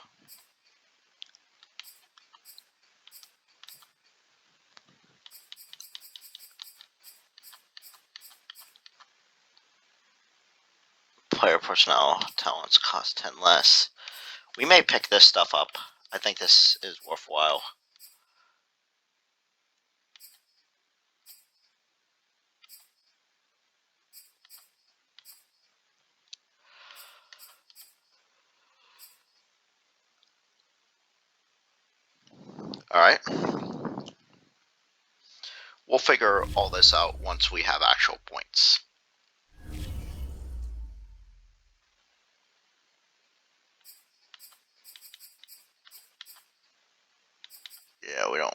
Player personnel talents cost 10 less. We may pick this stuff up. I think this is worthwhile. Alright. We'll figure all this out once we have actual points. Yeah, we don't.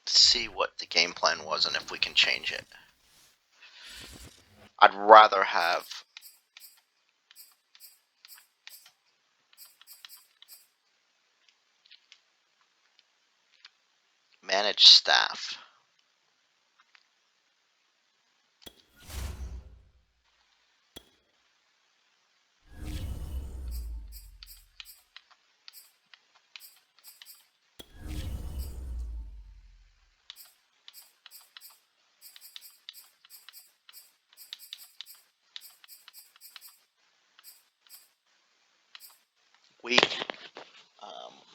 See what the game plan was and if we can change it. I'd rather have managed staff.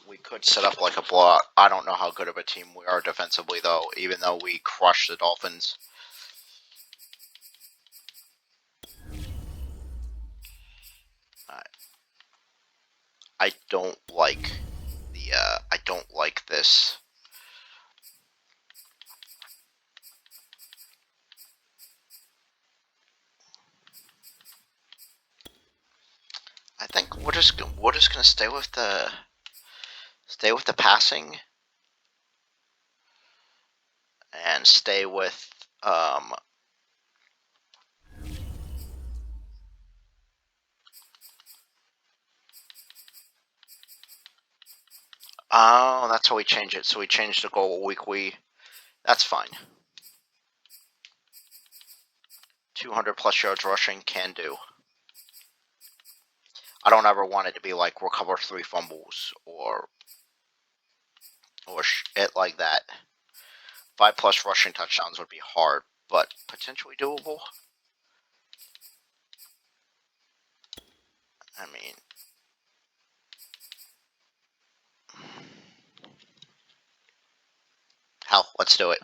We could set up like a blowout. I don't know how good of a team we are defensively, though, even though we crushed the Dolphins. I don't like the. I don't like this. I think we're just gonna stay with the passing and stay with Oh, that's how we change it. So we changed the goal week. That's fine. 200 plus yards rushing can do. I don't ever want it to be like recover 3 fumbles or shit like that. 5 plus rushing touchdowns would be hard, but potentially doable. I mean, hell, let's do it.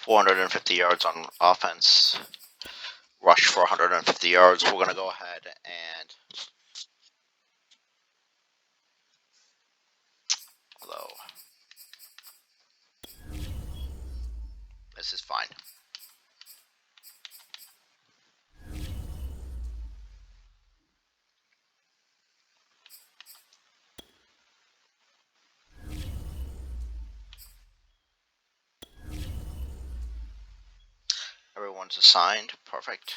$450 yards on offense. Rush for 150 yards. We're gonna go ahead and although this is fine. Everyone's assigned. Perfect.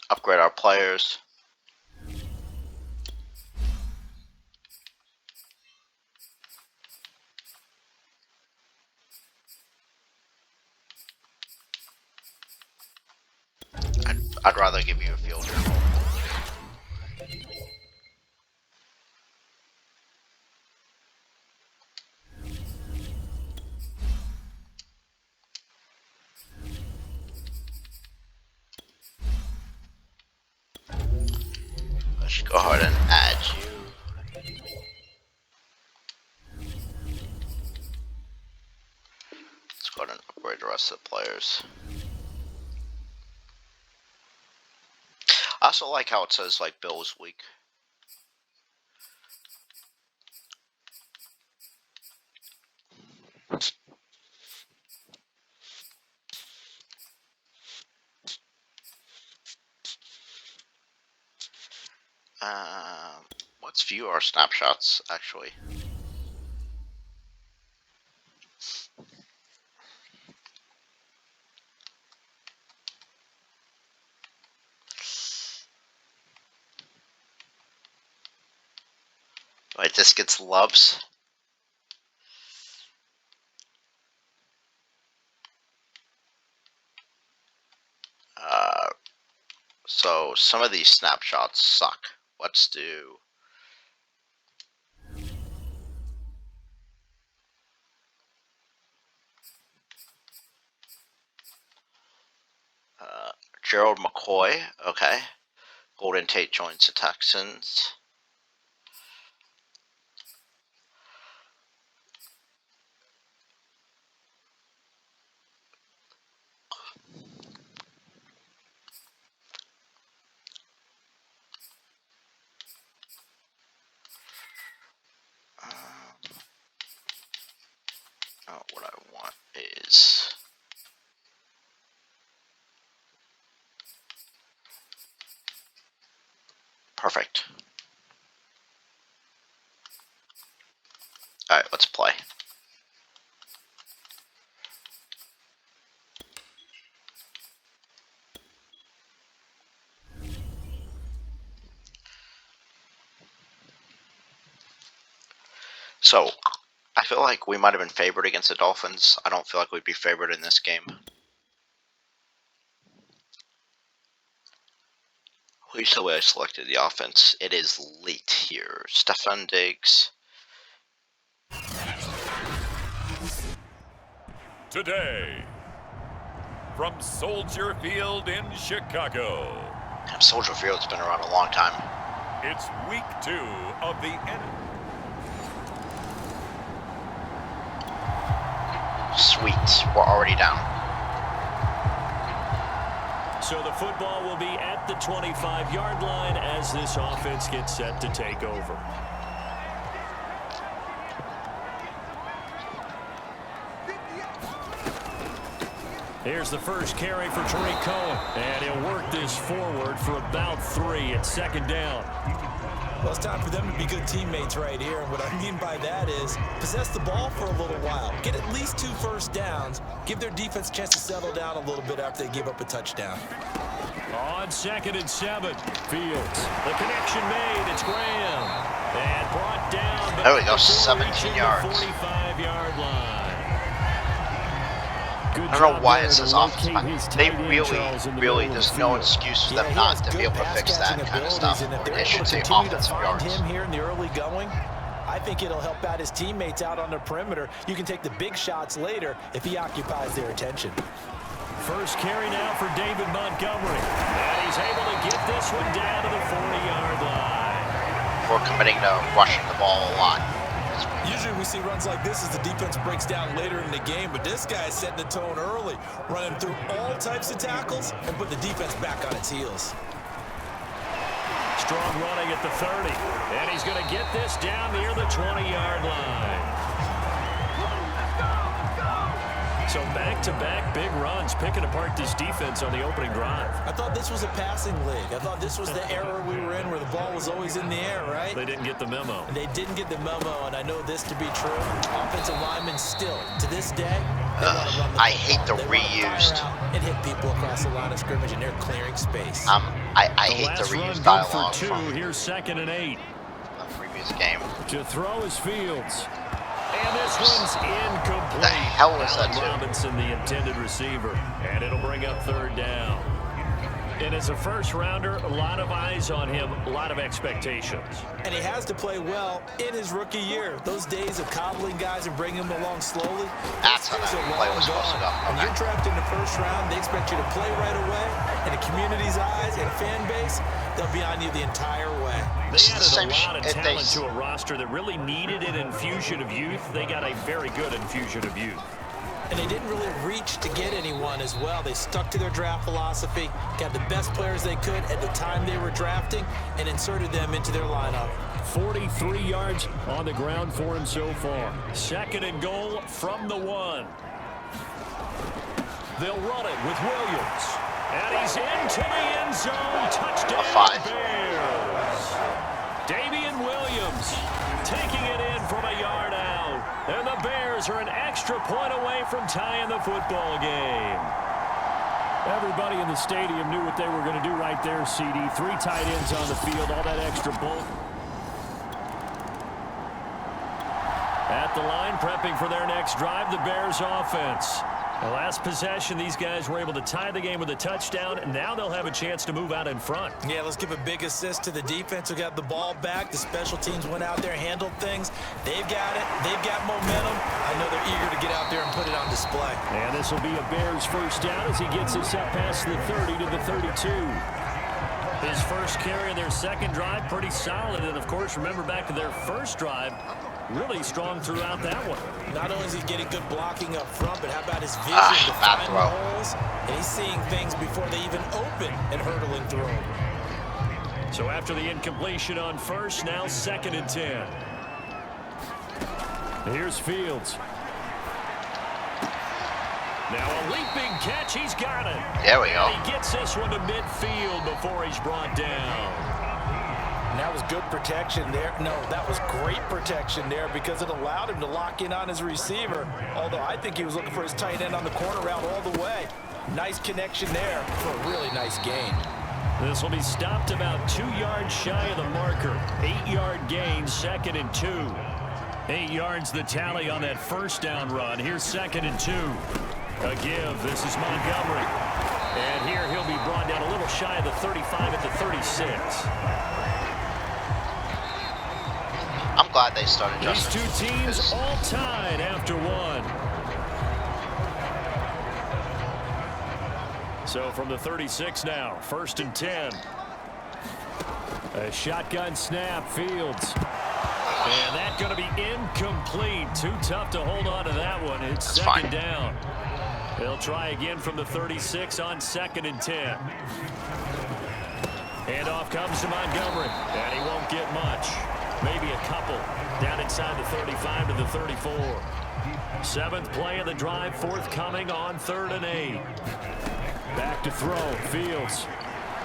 Upgrade our players. I'd rather give you a field goal. Let's go ahead and add you. Let's go ahead and upgrade the rest of the players. I also like how it says like Bills week. Let's view our snapshots actually. Right, this gets loves. So some of these snapshots suck. Let's do... Gerald McCoy, okay. Golden Tate joins the Texans. What I want is... Perfect. Alright, let's play. So, I feel like we might have been favored against the Dolphins. I don't feel like we'd be favored in this game. Here's the way I selected the offense. It is late here. Stefan Diggs. Today, from Soldier Field in Chicago. Soldier Field's been around a long time. It's week 2 of the Sweet, we're already down. So the football will be at the 25-yard line as this offense gets set to take over. Here's the first carry for Tariq Cohen, and he'll work this forward for about 3 at second down. Well, it's time for them to be good teammates right here, and what I mean by that is possess the ball for a little while, get at least 2 first downs, give their defense a chance to settle down a little bit after they give up a touchdown. On 2nd and 7, Fields. The connection made. It's Graham. And brought down. There we go, 17 yards. 45-yard line. Good I don't know why job it says there to offensive. locate his They tight end, really, Charles, in the really, middle of there's the no field. excuse for Yeah, them he not has to be good able to pass fix that catching kind of abilities, stuff. and if Or they're they able should to say continue to offensive find yards. him here in the early going, I think it'll help out his teammates out on the perimeter. You can take the big shots later if he occupies their attention. First carry now for David Montgomery. And he's able to get this one down to the 40-yard line. We're committing to rushing the ball a lot. Usually we see runs like this as the defense breaks down later in the game, but this guy's setting the tone early, running through all types of tackles and put the defense back on its heels. Strong running at the 30. And he's going to get this down near the 20-yard line. So back-to-back big runs, picking apart this defense on the opening drive. I thought this was a passing league. I thought this was the era we were in where the ball was always in the air, right? They didn't get the memo. And they didn't get the memo, and I know this to be true. Offensive linemen still, to this day, they want to run the I hate the football. They wanna reused. fire out and hit people across the line of scrimmage, and they're clearing space. I hate the Last run reused good dialogue for 2. from Here's 2nd and 8. the previous game. To throw is Fields. And this one's incomplete. The hell is that, Allen too? Robinson, the intended receiver. And it'll bring up 3rd down. And as a first-rounder, a lot of eyes on him, a lot of expectations. And he has to play well in his rookie year. Those days of coddling guys and bringing them along slowly, That's how those that days are play long was supposed to gone. go. When Okay. you're drafted in the first round, they expect you to play right away. And the community's eyes and fan base, they'll be on you the entire way. They It's the added same a lot of shit they- talent to a roster that really needed an infusion of youth. They got a very good infusion of youth. And they didn't really reach to get anyone as well. They stuck to their draft philosophy, got the best players they could at the time they were drafting, and inserted them into their lineup. 43 yards on the ground for him so far. 2nd and goal from the 1. They'll run it with Williams. And he's into the end zone. Touchdown, 5. Bears. Damian Williams taking it in from a yard out. And the Bears are an extra point away from tying the football game. Everybody in the stadium knew what they were going to do right there, CD. 3 tight ends on the field, all that extra bulk. At the line, prepping for their next drive, the Bears offense. The last possession, these guys were able to tie the game with a touchdown, and now they'll have a chance to move out in front. Yeah, let's give a big assist to the defense who got the ball back. The special teams went out there, handled things. They've got it. They've got momentum. I know they're eager to get out there and put it on display. And this will be a Bears first down as he gets us up past the 30 to the 32. His first carry of their second drive, pretty solid. And, of course, remember back to their first drive, really strong throughout that one. Not only is he getting good blocking up front, but how about his vision to find the holes? And he's seeing things before they even open and hurdling through them. So after the incompletion on first, now 2nd and 10. Here's Fields. Now a leaping catch. He's got it. There we go. And he gets this one to midfield before he's brought down. And that was good protection there. No, that was great protection there because it allowed him to lock in on his receiver. Although I think he was looking for his tight end on the corner route all the way. Nice connection there for a really nice gain. This will be stopped about 2 yards shy of the marker. 8-yard gain, 2nd and 2. 8 yards the tally on that first down run. Here's 2nd and 2. A give. This is Montgomery. And here he'll be brought down a little shy of the 35 at the 36. I'm glad they started These Justin. two teams all tied after one. So from the 36 now, 1st and 10. A shotgun snap, Fields. And that's going to be incomplete. Too tough to hold on to that one. It's second down. They'll try again from the 36 on 2nd and 10. Handoff comes to Montgomery. And he won't get much. Maybe a couple. Down inside the 35 to the 34. 7th play of the drive, forthcoming on 3rd and 8. Back to throw. Fields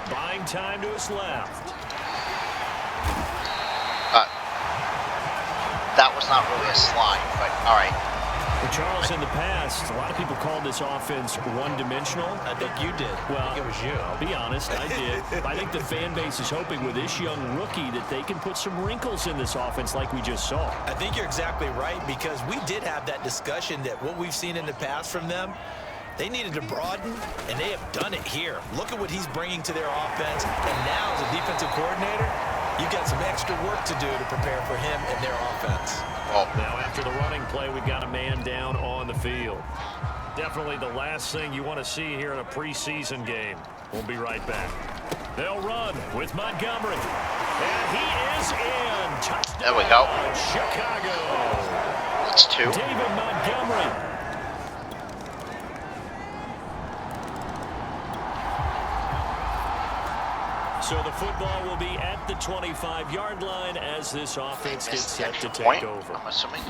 buying time to his left. That was not really a slide, but all right. Well, Charles, in the past, a lot of people called this offense one-dimensional. I think you did. Well, I think it was you. I'll be honest, I did. I think the fan base is hoping with this young rookie that they can put some wrinkles in this offense like we just saw. I think you're exactly right because we did have that discussion that what we've seen in the past from them, they needed to broaden, and they have done it here. Look at what he's bringing to their offense, and now as a defensive coordinator, you've got some extra work to do to prepare for him and their offense. Now after the running play, we've got a man down on the field. Definitely the last thing you want to see here in a preseason game. We'll be right back. They'll run with Montgomery. And he is in. Touchdown. There we go. Chicago. That's 2. David Montgomery. So the football will be at the 25-yard line as this offense gets set to take over. I'm assuming.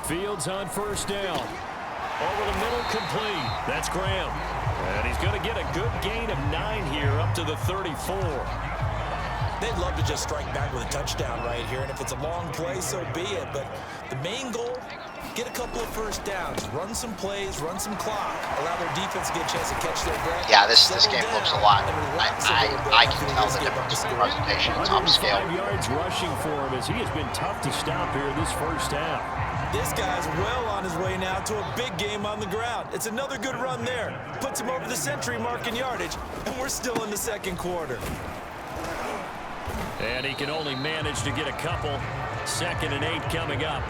Fields on 1st down. Over the middle, complete. That's Graham. And he's going to get a good gain of 9 here up to the 34. They'd love to just strike back with a touchdown right here, and if it's a long play, so be it. But the main goal, get a couple of first downs, run some plays, run some clock, allow their defense to get a chance to catch their breath. Yeah, this game looks a lot. I can tell the difference in presentation. It's upscale. 105 yards rushing for him as he has been tough to stop here this first half. This guy's well on his way now to a big game on the ground. It's another good run there. Puts him over the century mark in yardage, and we're still in the 2nd quarter. And he can only manage to get a couple. 2nd and 8 coming up.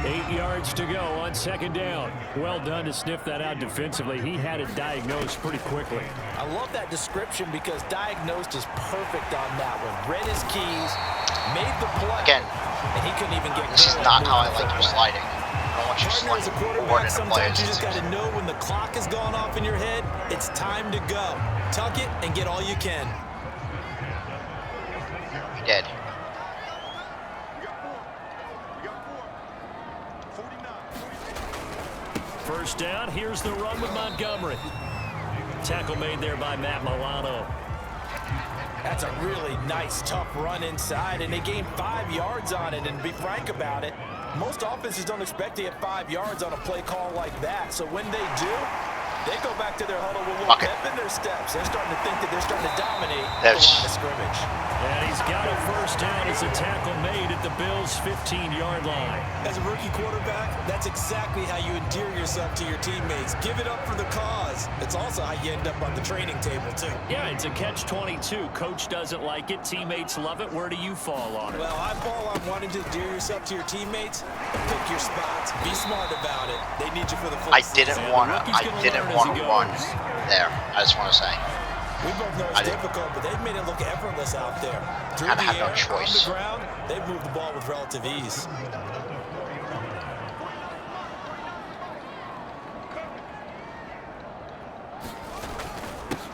8 yards to go on 2nd down. Well done to sniff that out defensively. He had it diagnosed pretty quickly. I love that description because diagnosed is perfect on that one. Read his keys, made the play. Again, and he couldn't even get this is not how I like you sliding. I don't want you sliding as a quarterback, forward in a play. sometimes you just got to know when the clock has gone off in your head, it's time to go. Tuck it and get all you can. We did. First down, here's the run with Montgomery. Tackle made there by Matt Milano. That's a really nice, tough run inside, and they gained 5 yards on it. And to be frank about it, most offenses don't expect to get 5 yards on a play call like that. So when they do, They go back to their huddle with a Fuck little it. pep in their steps. They're starting to think that they're starting to dominate There's- the line of scrimmage. And he's got a first down as a tackle made at the Bills' 15-yard line. As a rookie quarterback, that's exactly how you endear yourself to your teammates. Give it up for the cause. It's also how you end up on the training table, too. Yeah, it's a catch-22. Coach doesn't like it. Teammates love it. Where do you fall on it? Well, I fall on wanting to endear yourself to your teammates. Pick your spots. Be smart about it. They need you for the full I season. didn't want to run there. I just want to say. We both know it's difficult, but they've made it look effortless out there. Through Kinda the had air, no choice. on the ground, they've moved the ball with relative ease.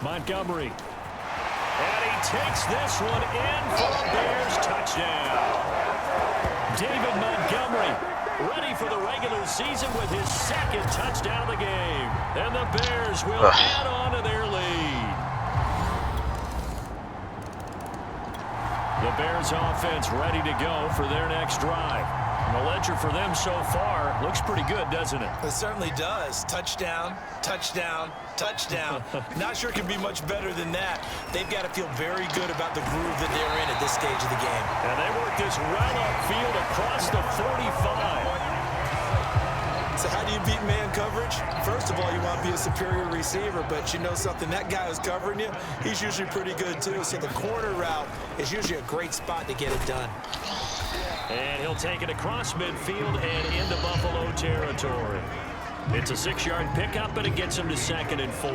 Montgomery. And he takes this one in for the Bears touchdown. David Montgomery ready for the regular season with his second touchdown of the game. And the Bears will add on to their lead. The Bears offense ready to go for their next drive. And the ledger for them so far looks pretty good, doesn't it? It certainly does. Touchdown, touchdown, touchdown. Not sure it can be much better than that. They've got to feel very good about the groove that they're in at this stage of the game. And they work this right upfield across the 45. So how do you beat man coverage? First of all, you want to be a superior receiver, but you know something, that guy who's covering you, he's usually pretty good too. So the corner route is usually a great spot to get it done. And he'll take it across midfield and into Buffalo territory. It's a 6-yard pickup, and it gets him to 2nd and 4.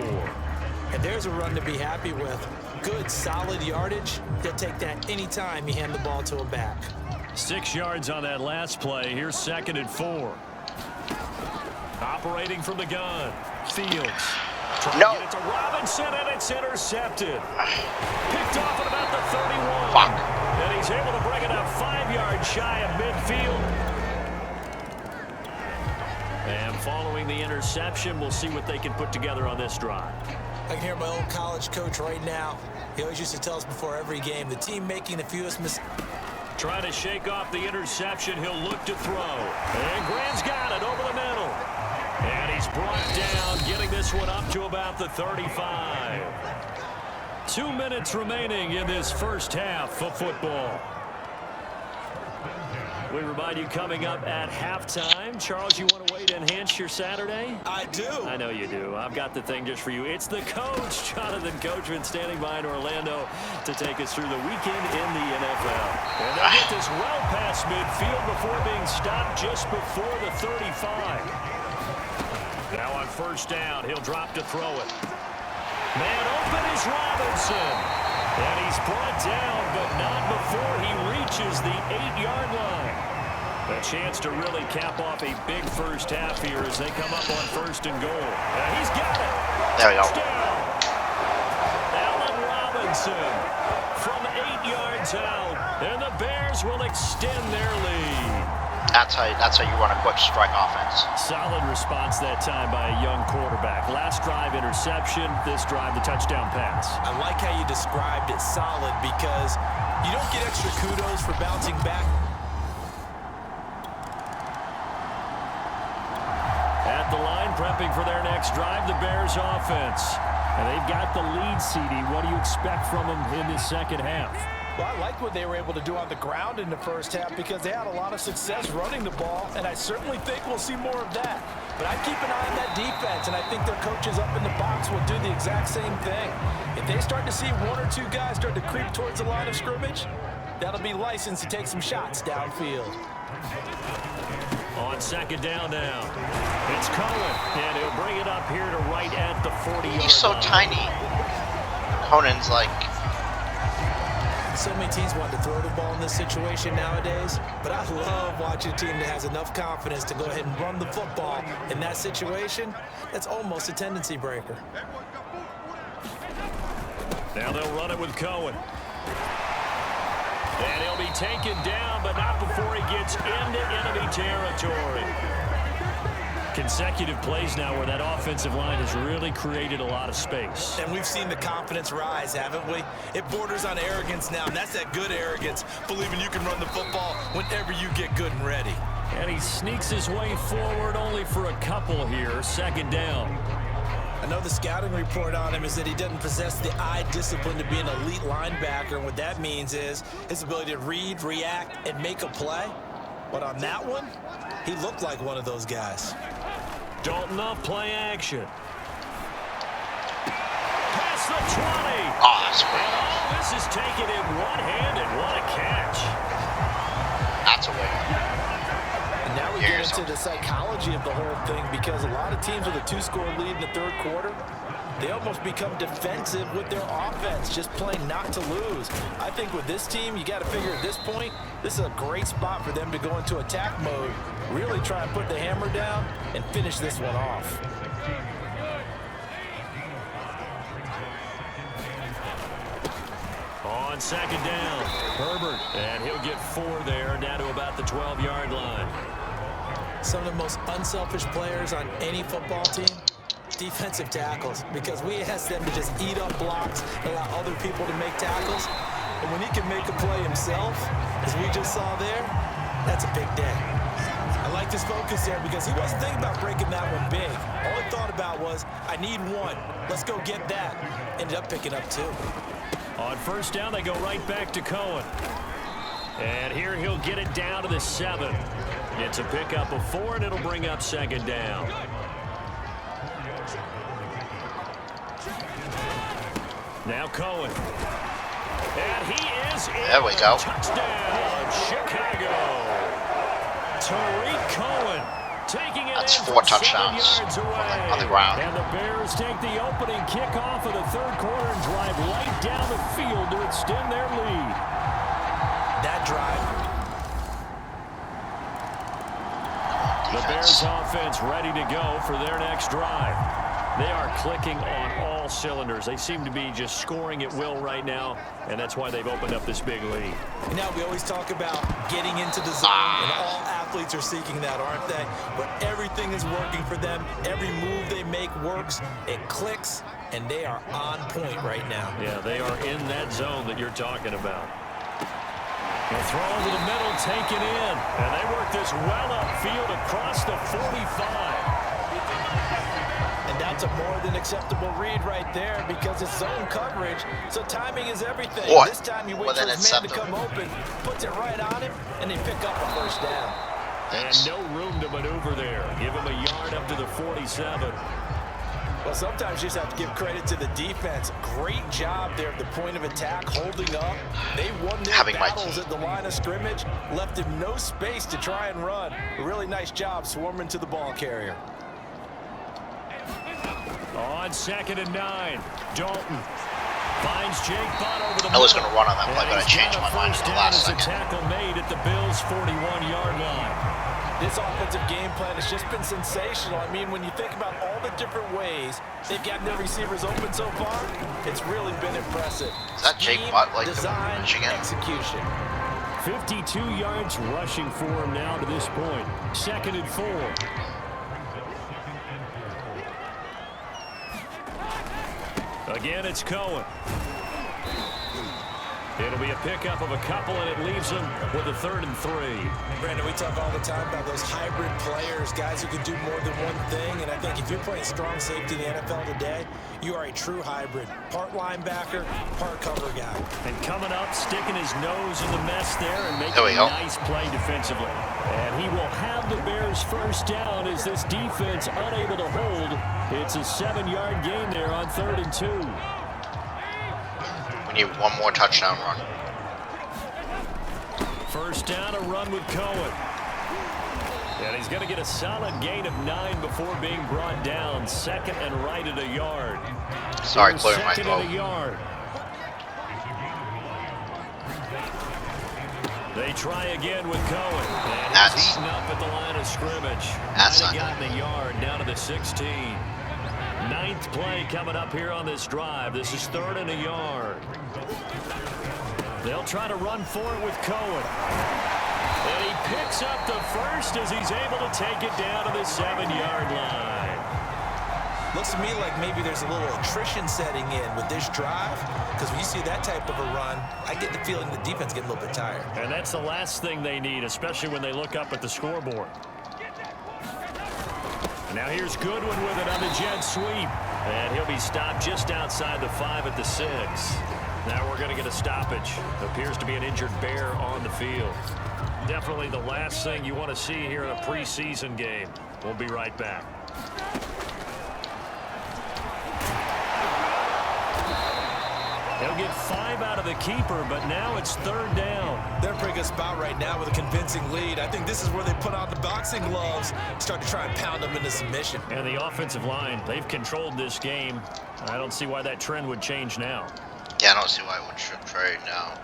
And there's a run to be happy with. Good, solid yardage. He'll take that anytime you hand the ball to him back. 6 yards on that last play. Here's 2nd and 4. Operating from the gun. Fields. Trying to get it to Robinson, and it's intercepted. Picked off at about the 31. Fuck. And he's able to bring it up 5 yards shy of midfield. And following the interception, we'll see what they can put together on this drive. I can hear my old college coach right now. He always used to tell us before every game, the team making the fewest mistakes. Trying to shake off the interception. He'll look to throw. And Graham's got it over the middle. And he's brought down, getting this one up to about the 35. 2 minutes remaining in this first half of football. We remind you, coming up at halftime. Charles, you want to wait to enhance your Saturday? I do. I know you do. I've got the thing just for you. It's the coach, Jonathan Coachman, standing by in Orlando to take us through the weekend in the NFL. And they get this well past midfield before being stopped just before the 35. Now on first down, he'll drop to throw it. Man open is Robinson. And he's brought down, but not before he reaches the 8-yard line. A chance to really cap off a big first half here as they come up on 1st and goal. And he's got it. There we go. Touchdown. Allen Robinson from 8 yards out. And the Bears will extend their lead. That's how you run a quick strike offense. Solid response that time by a young quarterback. Last drive, interception. This drive, the touchdown pass. I like how you described it, solid, because you don't get extra kudos for bouncing back. At the line, prepping for their next drive, the Bears offense. And they've got the lead, CD. What do you expect from them in this second half? Well, I like what they were able to do on the ground in the first half because they had a lot of success running the ball, and I certainly think we'll see more of that. But I keep an eye on that defense, and I think their coaches up in the box will do the exact same thing. If they start to see 1 or 2 guys start to creep towards the line of scrimmage, that'll be licensed to take some shots downfield. On second down now, it's Cohen, and he'll bring it up here to right at the 40-yard He's so line. tiny. Conan's like... So many teams want to throw the ball in this situation nowadays, but I love watching a team that has enough confidence to go ahead and run the football in that situation. That's almost a tendency breaker. Now they'll run it with Cohen. And he'll be taken down, but not before he gets into enemy territory. Consecutive plays now where that offensive line has really created a lot of space. And we've seen the confidence rise, haven't we? It borders on arrogance now, and that's that good arrogance, believing you can run the football whenever you get good and ready. And he sneaks his way forward only for a couple here. Second down. I know the scouting report on him is that he doesn't possess the eye discipline to be an elite linebacker. And what that means is his ability to read, react, and make a play. But on that one, he looked like one of those guys. Dalton off play action. Past the 20. Oh, that's great. And all this is taken in one-handed. What a catch. That's a win. And now we get into the psychology of the whole thing, because a lot of teams with a 2-score lead in the third quarter, they almost become defensive with their offense, just playing not to lose. I think with this team, you got to figure at this point, this is a great spot for them to go into attack mode, really try and put the hammer down and finish this one off. On second down, Herbert, and he'll get 4 there, down to about the 12-yard line. Some of the most unselfish players on any football team, defensive tackles, because we ask them to just eat up blocks and allow other people to make tackles. And when he can make a play himself, as we just saw there, that's a big day. I like this focus there because he wasn't thinking about breaking that one big. All he thought about was, I need 1. Let's go get that. Ended up picking up 2. On first down, they go right back to Cohen. And here he'll get it down to the 7. It's a pickup of 4, and it'll bring up second down. Now Cohen. And he is in. There we go. Touchdown, Chicago. Tariq Cohen taking it. That's in 4 from touchdowns 7 yards away. on the ground. And the Bears take the opening kickoff of the third quarter and drive right down the field to extend their lead. That drive. The Bears offense ready to go for their next drive. They are clicking on all cylinders. They seem to be just scoring at will right now, and that's why they've opened up this big lead. Now we always talk about getting into the zone, and all athletes are seeking that, aren't they? But everything is working for them. Every move they make works. It clicks, and they are on point right now. Yeah, they are in that zone that you're talking about. They'll throw over the middle, taken in. And they work this well upfield across the 45. And that's a more than acceptable read right there, because it's zone coverage, so timing is everything. What? This time he waits for his man to come open, puts it right on him, and they pick up a first down. And no room to maneuver there. Give him a yard up to the 47. Well, sometimes you just have to give credit to the defense. Great job there at the point of attack, holding up. They won their battles at the line of scrimmage, left him no space to try and run. A really nice job swarming to the ball carrier. On 2nd and 9, Dalton finds Jake Butt over the middle. I was going to run on that play, but I changed my mind at the last second. Tackle made at the Bills' 41-yard line. This offensive game plan has just been sensational. I mean, when you think about all the different ways they've gotten their receivers open so far, it's really been impressive. Is that Jake Butt, like design, the Michigan? Execution. 52 yards rushing for him now to this point. 2nd and 4. Again, it's Cohen. It'll be a pickup of a couple, and it leaves them with a 3rd and 3. Brandon, we talk all the time about those hybrid players, guys who can do more than one thing, and I think if you're playing strong safety in the NFL today, you are a true hybrid. Part linebacker, part cover guy. And coming up, sticking his nose in the mess there and making a nice play defensively. And he will have the Bears first down as this defense unable to hold. It's a 7-yard gain there on 3rd and 2. We need one more touchdown run. First down, a run with Cohen. And he's going to get a solid gain of 9 before being brought down. 2nd and right at a yard. Sorry, clearing my throat. 2nd and a yard. They try again with Cohen. And he's eaten up at the line of scrimmage. That's not gotten a yard down to the 16. 9th play coming up here on this drive. This is 3rd and a yard. They'll try to run for it with Cohen. And he picks up the first as he's able to take it down to the 7-yard line. Looks to me like maybe there's a little attrition setting in with this drive, because when you see that type of a run, I get the feeling the defense getting a little bit tired. And that's the last thing they need, especially when they look up at the scoreboard. And now here's Goodwin with it on the jet sweep. And he'll be stopped just outside the 5 at the 6. Now we're going to get a stoppage. Appears to be an injured Bear on the field. Definitely the last thing you want to see here in a preseason game. We'll be right back. They'll get 5 out of the keeper, but now it's 3rd down. They're in a pretty good spot right now with a convincing lead. I think this is where they put on the boxing gloves, start to try and pound them into submission. And the offensive line, they've controlled this game. I don't see why that trend would change now. Yeah, I don't see why it would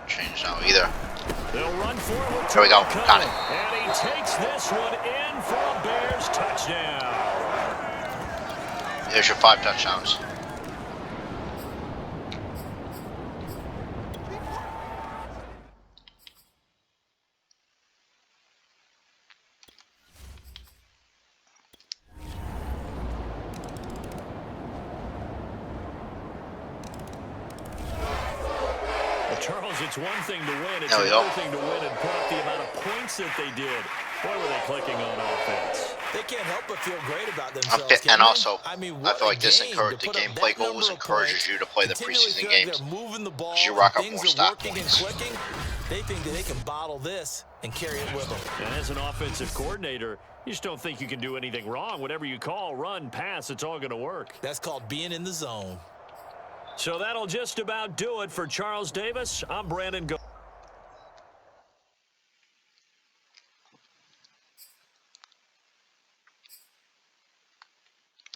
change now either. They'll run forward. There we go. Got it. And he takes this one in for a Bears touchdown. There's your 5 touchdowns. Charles, it's one thing to win. It's another thing to win and put up the amount of points that they did. Boy, were they clicking on offense. They can't help but feel great about themselves. And also, I feel like this encourages the gameplay goals encourages you to play the preseason games. Because you rack up more stat points. They think that they can bottle this and carry it with them. And as an offensive coordinator, you just don't think you can do anything wrong. Whatever you call, run, pass, it's all going to work. That's called being in the zone. So that'll just about do it for Charles Davis. I'm Brandon Go.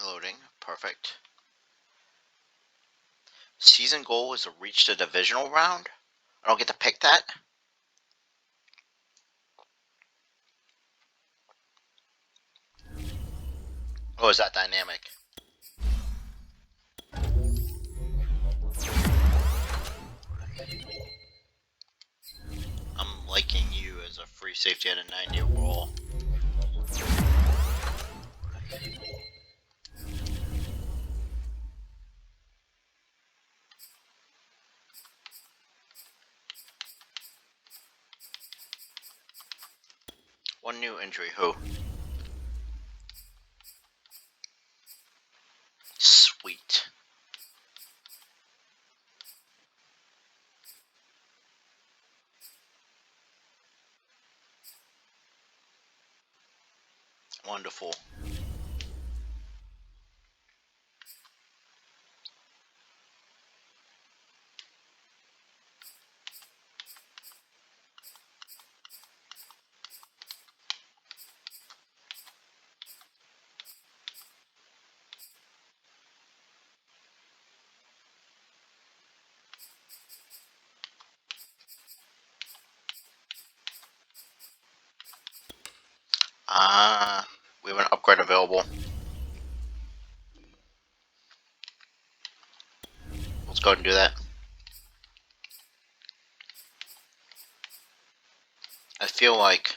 Loading. Perfect. Season goal is to reach the divisional round? I don't get to pick that? Oh, is that dynamic? I'm liking you as a free safety at a 90 overall. One new injury, who? Sweet. Wonderful. We have an upgrade available. Let's go ahead and do that. I feel like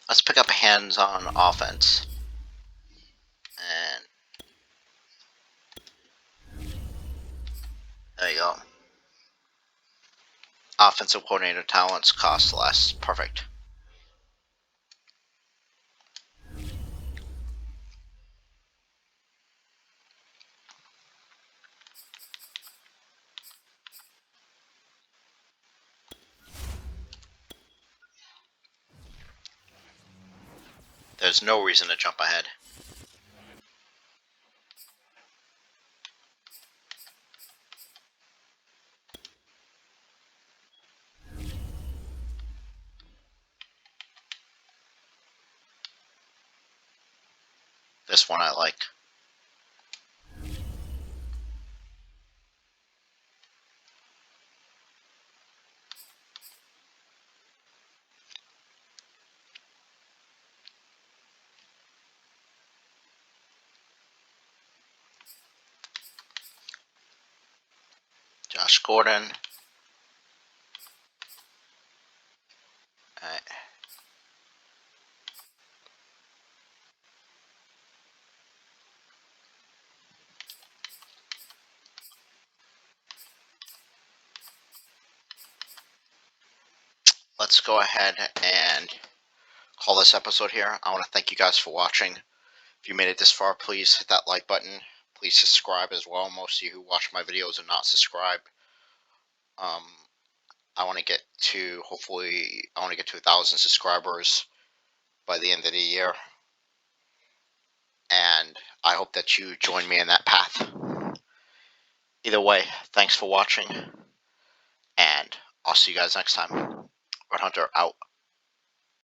let's pick up hands-on offense. And there you go. Offensive coordinator talents cost less. Perfect. There's no reason to jump ahead. This one I like. Josh Gordon. Alright. let's go ahead and call this episode here. I want to thank you guys for watching. If you made it this far, please hit that like button. Please subscribe as well. Most of you who watch my videos are not subscribed. I want to get to, hopefully, I want to get to 1,000 subscribers by the end of the year. And I hope that you join me in that path. Either way, thanks for watching. And I'll see you guys next time. Red Hunter out.